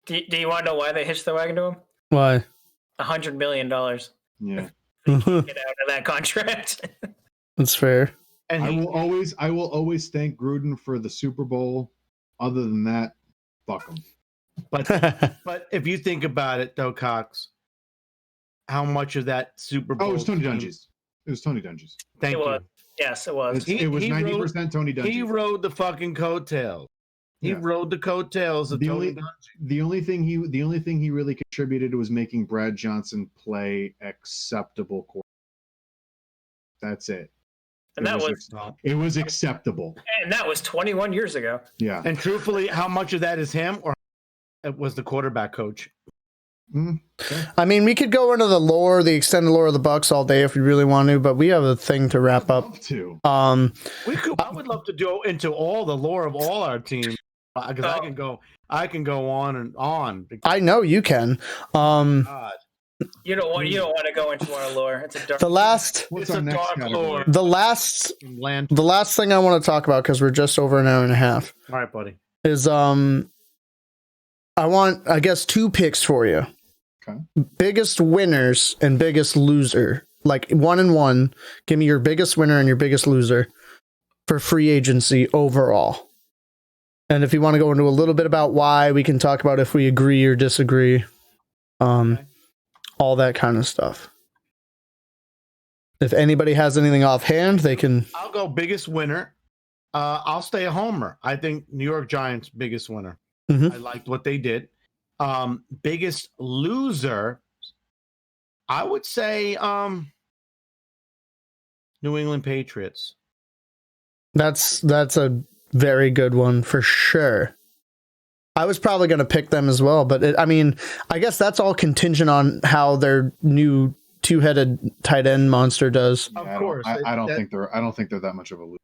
Do you want to know why they hitched the wagon to him? Why? $100 million. Yeah. Get out of that contract. That's fair. And I will always thank Gruden for the Super Bowl. Other than that, fuck him. But if you think about it, though, Cox, how much of that Super Bowl? Oh, it was Tony Dungy's. It was Tony Dungy's. Thank you. Yes, it was. It was 90% Tony Dungy. He rode the fucking coattails. He rode the coattails of Tony Dungy. The only thing he really contributed was making Brad Johnson play acceptable quarterback. That's it. And it was acceptable. And that was 21 years ago. Yeah. And truthfully, how much of that is him or it was the quarterback coach? I mean, we could go into the extended lore of the Bucks all day if we really want to, but we have a thing to wrap up. I would love to go into all the lore of all our teams because I can go on and on. I know you can. You don't want to go into our lore. It's a dark. The last thing I want to talk about because we're just over an hour and a half. All right, buddy. Is I want, I guess, 2 picks for you. Okay. Biggest winners and biggest loser. Like 1 and 1. Give me your biggest winner and your biggest loser for free agency overall. And if you want to go into a little bit about why, we can talk about if we agree or disagree. All that kind of stuff. If anybody has anything offhand, they can. I'll go biggest winner. I'll stay a homer. I think New York Giants biggest winner. Mm-hmm. I liked what they did. Biggest loser, I would say New England Patriots. That's a very good one for sure. I was probably going to pick them as well, but I guess that's all contingent on how their new 2-headed tight end monster does. Yeah, of course, I don't think they're that much of a loser.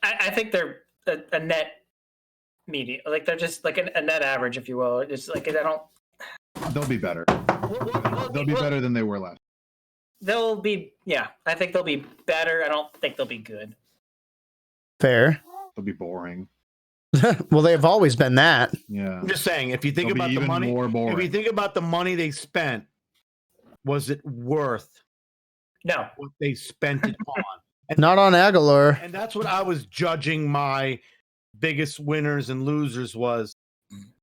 I think they're a net median, like they're just like a net average, if you will. It's like They'll be better. They'll be better than they were last. They'll be, yeah. I think they'll be better. I don't think they'll be good. Fair. They'll be boring. Well, they've always been that. Yeah. I'm just saying, if you think about the money, if you think about the money they spent, was it worth what they spent it on? And not on Aguilar. And that's what I was judging my biggest winners and losers was.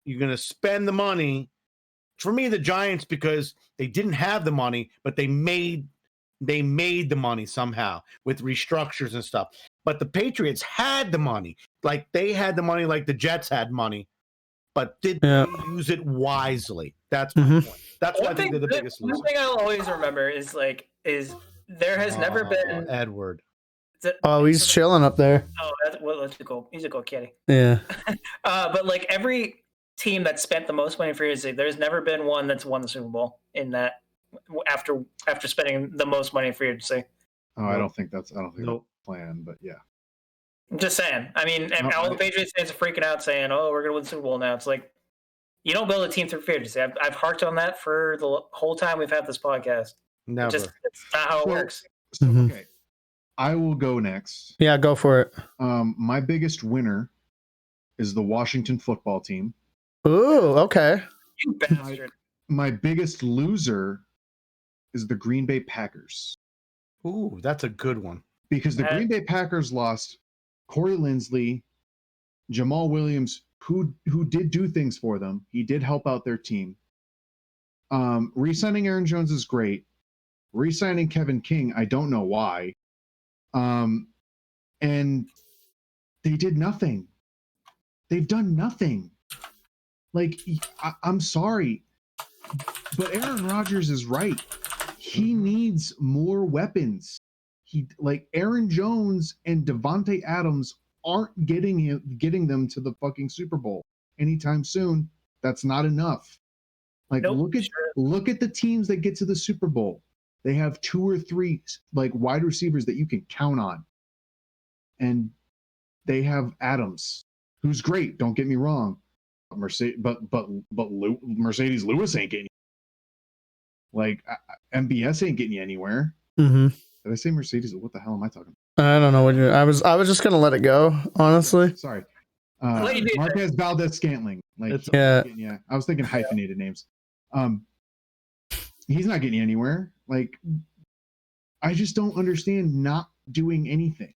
You're going to spend the money. For me, the Giants, because they didn't have the money, but they made They made the money somehow with restructures and stuff. But the Patriots had the money. Like they had the money like the Jets had money. But did they use it wisely? That's my point. That's why I think they're the biggest loser. One thing I'll always remember is there has never been Edward. He's chilling up there. Let's go. He's a cool kitty. Yeah. But like every team that spent the most money for years, there's never been one that's won the Super Bowl in that after spending the most money for years. Oh, I don't think that's the plan, but yeah. I'm just saying. I mean, all the Patriots fans are freaking out saying, "Oh, we're going to win the Super Bowl now." It's like you don't build a team through free agency. I've harked on that for the whole time we've had this podcast. Never. It's not how it works. So, okay, I will go next. Yeah, go for it. My biggest winner is the Washington football team. Ooh, okay. You bastard. My biggest loser is the Green Bay Packers. Ooh, that's a good one. Because the Green Bay Packers lost Corey Linsley, Jamal Williams, who did do things for them. He did help out their team. Re-signing Aaron Jones is great. Re-signing Kevin King, I don't know why. And they did nothing. They've done nothing. Like, I'm sorry, but Aaron Rodgers is right. He needs more weapons. Aaron Jones and Devontae Adams aren't getting them to the fucking Super Bowl anytime soon. That's not enough. Look at the teams that get to the Super Bowl. They have 2 or 3 wide receivers that you can count on, and they have Adams, who's great. Don't get me wrong, Mercedes Lewis ain't getting MBS ain't getting you anywhere. Mm-hmm. Did I say Mercedes? What the hell am I talking about? I don't know what I was just gonna let it go, honestly. Sorry. Marquez Valdez Scantling. I was thinking hyphenated names. He's not getting anywhere. I just don't understand not doing anything.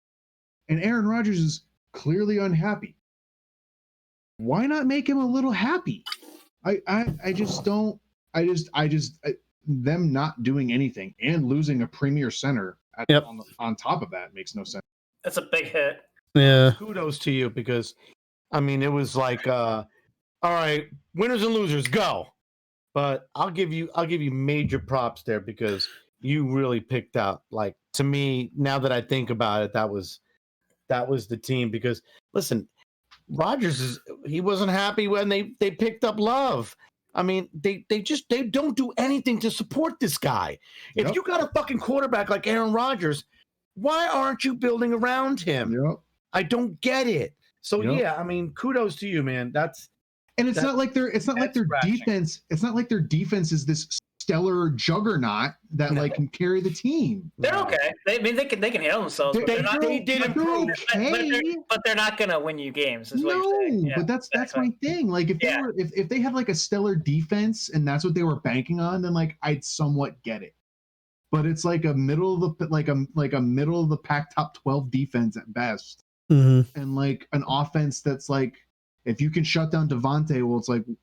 And Aaron Rodgers is clearly unhappy. Why not make him a little happy? I just don't. Them not doing anything and losing a premier center on top of that makes no sense. That's a big hit. Yeah. Kudos to you because, I mean, it was like, all right, winners and losers, go. But I'll give you major props there because you really picked out. To me, now that I think about it, that was the team. Because listen, Rodgers he wasn't happy when they picked up Love. I mean, they don't do anything to support this guy. If you got a fucking quarterback like Aaron Rodgers, why aren't you building around him? Yep. I don't get it. So yeah, I mean, kudos to you, man. It's not like their defense. It's not like their defense is this stellar juggernaut that can carry the team. They're okay. They can handle themselves. They did improve, but they're not gonna win you games. Is what you're saying. But that's my thing. If they had a stellar defense and that's what they were banking on, then I'd somewhat get it. But it's a middle of the middle of the pack top 12 defense at best, and an offense that's if you can shut down Devontae,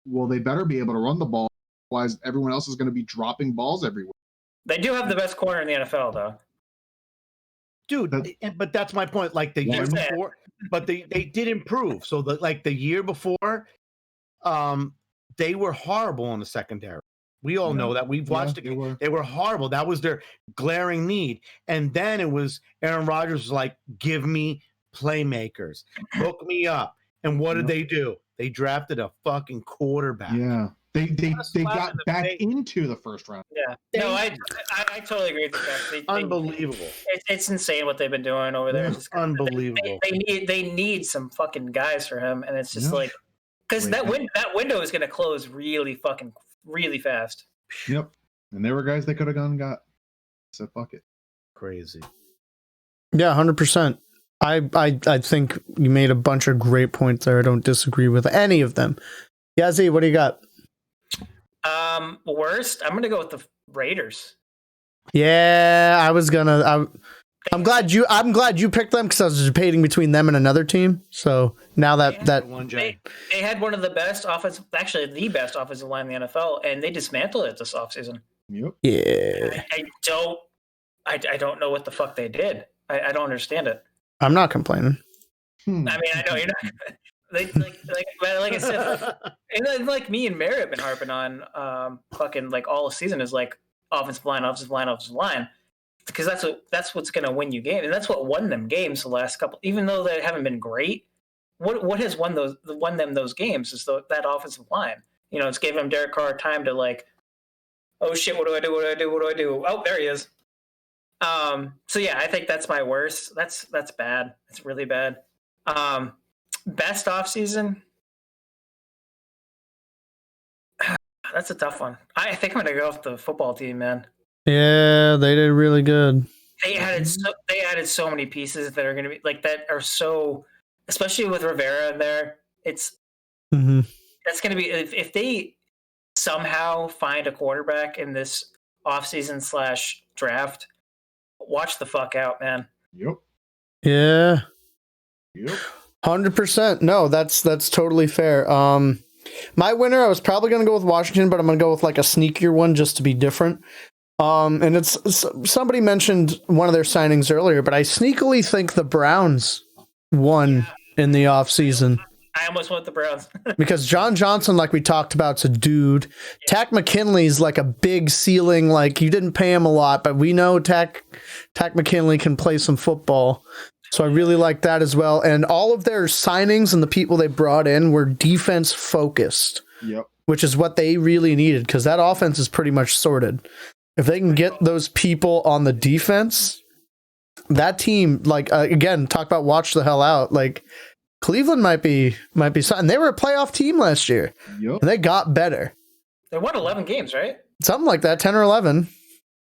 well, they better be able to run the ball. Otherwise, everyone else is going to be dropping balls everywhere. They do have the best corner in the NFL, though. Dude, but that's my point. The year before, but they did improve. So the year before, they were horrible in the secondary. We all know that. We've watched it. They were horrible. That was their glaring need. And then it was Aaron Rodgers was give me playmakers, hook me up. And what did they do? They drafted a fucking quarterback. Yeah. They got back into the first round. Yeah. No, I totally agree with that. Unbelievable. It's insane what they've been doing over there. It's unbelievable. They need some fucking guys for him, and it's just because that window is going to close really fast. Yep. And there were guys they could have gone and got. So fuck it. Crazy. Yeah, 100%. I think you made a bunch of great points there. I don't disagree with any of them. Yazzie, what do you got? Worst, I'm gonna go with the Raiders. Yeah, I'm glad you picked them because I was debating between them and another team. So now they had one of the best the best offensive line in the NFL, and they dismantled it this offseason. Yep. Yeah. I don't know what the fuck they did. I don't understand it. I'm not complaining. I mean, I know you're not. Like I said, and like me and Mary have been harping on fucking like all season is like offensive line, because that's what's going to win you games, and that's what won them games the last couple. Even though they haven't been great, what has won them those games is that offensive line. You know, it's gave them Derek Carr time to like, oh shit, what do I do? Oh, there he is. So yeah, I think that's my worst. That's bad. It's really bad. Best offseason. That's a tough one. I think I'm gonna go with the football team, man. Yeah, they did really good. They added so many pieces that are gonna be like that are so, especially with Rivera in there. It's that's gonna be if they somehow find a quarterback in this offseason / draft. Watch the fuck out, man. Yep. Yeah. Yep. 100%. No, that's totally fair. My winner, I was probably going to go with Washington, but I'm going to go with like a sneakier one just to be different. And it's somebody mentioned one of their signings earlier, but I sneakily think the Browns won in the offseason. I almost went with the Browns. Because John Johnson, like we talked about, is a dude. Yeah. Takk McKinley's like a big ceiling. Like, you didn't pay him a lot, but we know Takk McKinley can play some football. So I really like that as well. And all of their signings and the people they brought in were defense focused. Yep. Which is what they really needed, because that offense is pretty much sorted. If they can get those people on the defense, that team, like, again, talk about watch the hell out. Like, Cleveland might be something. They were a playoff team last year. Yep. And they got better. They won 11 games, right? Something like that, 10 or 11.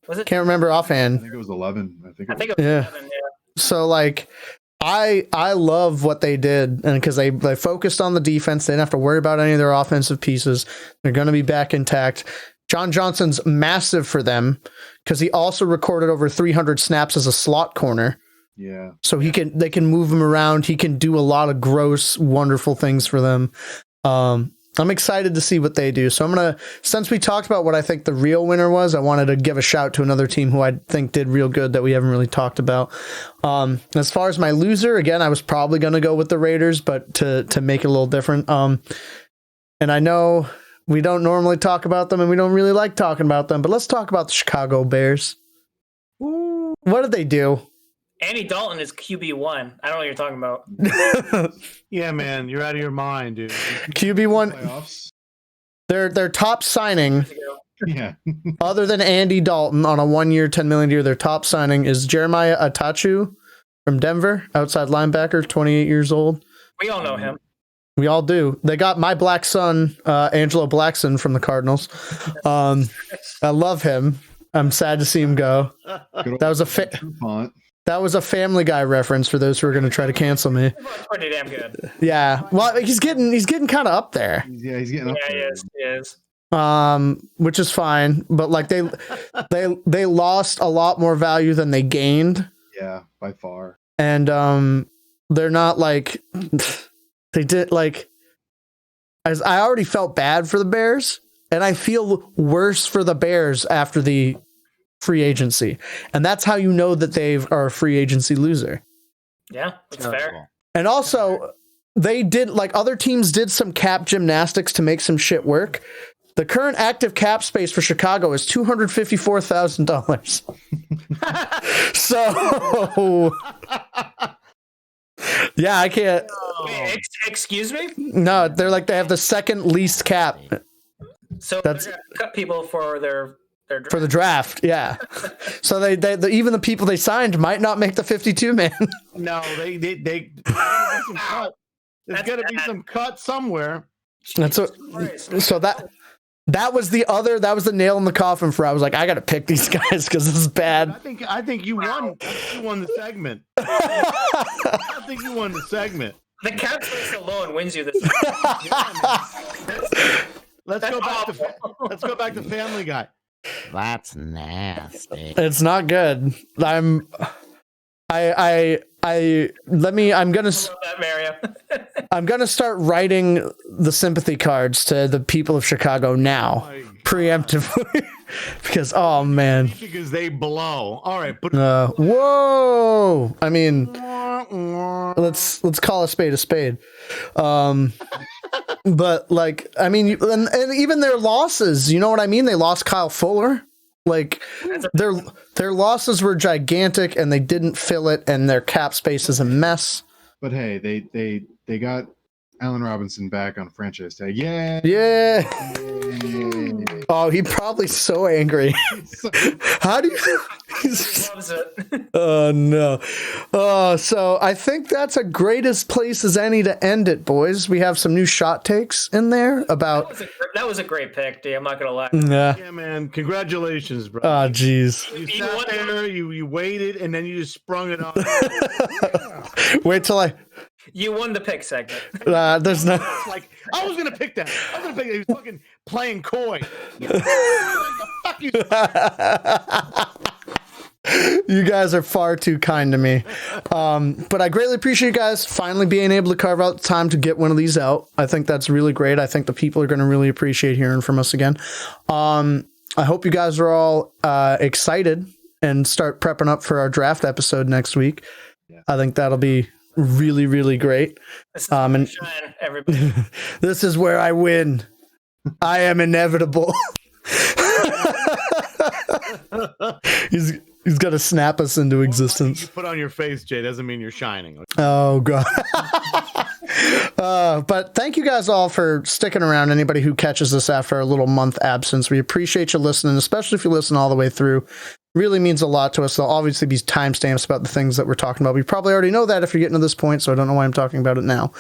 Was it? Can't remember offhand. I think it was 11. I think it was 11, yeah. So, like, I love what they did, and because they focused on the defense, they didn't have to worry about any of their offensive pieces. They're going to be back intact. John Johnson's massive for them because he also recorded over 300 snaps as a slot corner. Yeah. So they can move him around. He can do a lot of gross, wonderful things for them. I'm excited to see what they do. So since we talked about what I think the real winner was, I wanted to give a shout to another team who I think did real good that we haven't really talked about. As far as my loser, again, I was probably going to go with the Raiders, but to make it a little different. And I know we don't normally talk about them and we don't really like talking about them, but let's talk about the Chicago Bears. Ooh. What did they do? Andy Dalton is QB1. I don't know what you're talking about. Yeah, man, you're out of your mind, dude. QB1. Their top signing, yeah. other than Andy Dalton on a 1-year, $10 million deal, their top signing is Jeremiah Atachu from Denver, outside linebacker, 28 years old. We all know him. We all do. They got my black son, Angelo Blackson from the Cardinals. I love him. I'm sad to see him go. That was a Family Guy reference for those who are going to try to cancel me. Pretty damn good. Yeah. Well, he's getting kind of up there. Yeah, he's getting up there. He is. Which is fine, but like they lost a lot more value than they gained. Yeah, by far. And they're not like they did like as I already felt bad for the Bears, and I feel worse for the Bears after the free agency. And that's how you know that they are a free agency loser. Yeah, that's fair. And also, they did, like, other teams did some cap gymnastics to make some shit work. The current active cap space for Chicago is $254,000. So, yeah, I can't. Wait, excuse me? No, they have the second least cap. So that's they're gonna cut people for their draft. For the draft, yeah. So they even the people they signed might not make the 52 man. No, they there's got to be some cut somewhere. And so that was the nail in the coffin for I was like, I got to pick these guys because this is bad. I think you won. You won the segment. I think you won the segment. The cap space alone wins you this. Let's go back to Family Guy. That's nasty. It's not good. I'm gonna start writing the sympathy cards to the people of Chicago now, preemptively because oh man, because they blow. All right, but whoa! I mean, let's call a spade a spade. But like, I mean, and even their losses, you know what I mean? They lost Kyle Fuller. Like their losses were gigantic, and they didn't fill it, and their cap space is a mess. But hey, they got Allen Robinson back on franchise tag. Yeah. Yeah. Oh, he's probably so angry. How do you? He loves it. Oh no. Oh, so I think that's a greatest place as any to end it, boys. We have some new shot takes in there about. That was a great pick, D. I'm not gonna lie. Yeah, man, congratulations, bro. Oh, jeez. You sat there, you waited, and then you just sprung it on. Wait till You won the pick segment. There's no. Like I was gonna pick that. I was gonna pick that. He was fucking playing coy. Fuck you. You guys are far too kind to me. But I greatly appreciate you guys finally being able to carve out the time to get one of these out. I think that's really great. I think the people are going to really appreciate hearing from us again. I hope you guys are all excited and start prepping up for our draft episode next week. Yeah. I think that'll be really, really great. This is and shine, everybody. This is where I win. I am inevitable. He's got to snap us into existence. You put on your face, Jay, doesn't mean you're shining. Oh, God. But thank you guys all for sticking around. Anybody who catches us after a little month absence, we appreciate you listening, especially if you listen all the way through. Really means a lot to us. There'll obviously be timestamps about the things that we're talking about. We probably already know that if you're getting to this point, so I don't know why I'm talking about it now.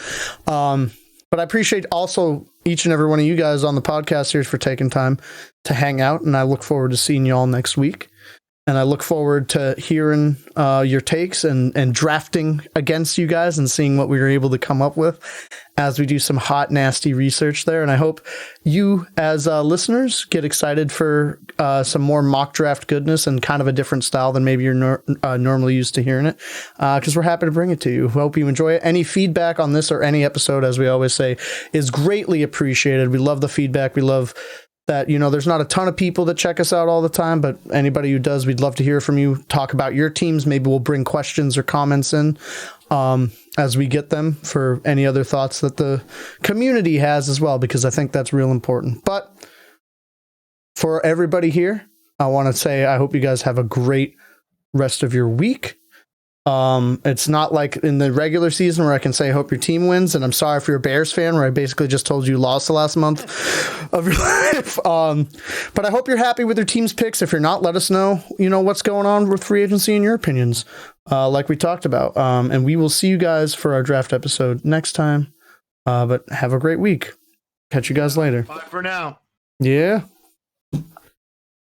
But I appreciate also each and every one of you guys on the podcast here for taking time to hang out, and I look forward to seeing you all next week. And I look forward to hearing your takes and drafting against you guys and seeing what we were able to come up with as we do some hot, nasty research there. And I hope you, as listeners, get excited for some more mock draft goodness and kind of a different style than maybe you're normally used to hearing it, because we're happy to bring it to you. Hope you enjoy it. Any feedback on this or any episode, as we always say, is greatly appreciated. We love the feedback. We love that, there's not a ton of people that check us out all the time, but anybody who does, we'd love to hear from you. Talk about your teams. Maybe we'll bring questions or comments in as we get them for any other thoughts that the community has as well, because I think that's real important. But for everybody here, I want to say I hope you guys have a great rest of your week. It's not like in the regular season where I can say, hope your team wins. And I'm sorry if you're a Bears fan, where I basically just told you lost the last month of your life. But I hope you're happy with your team's picks. If you're not, let us know, what's going on with free agency and your opinions, like we talked about. And we will see you guys for our draft episode next time. But have a great week. Catch you guys later. Bye for now. Yeah.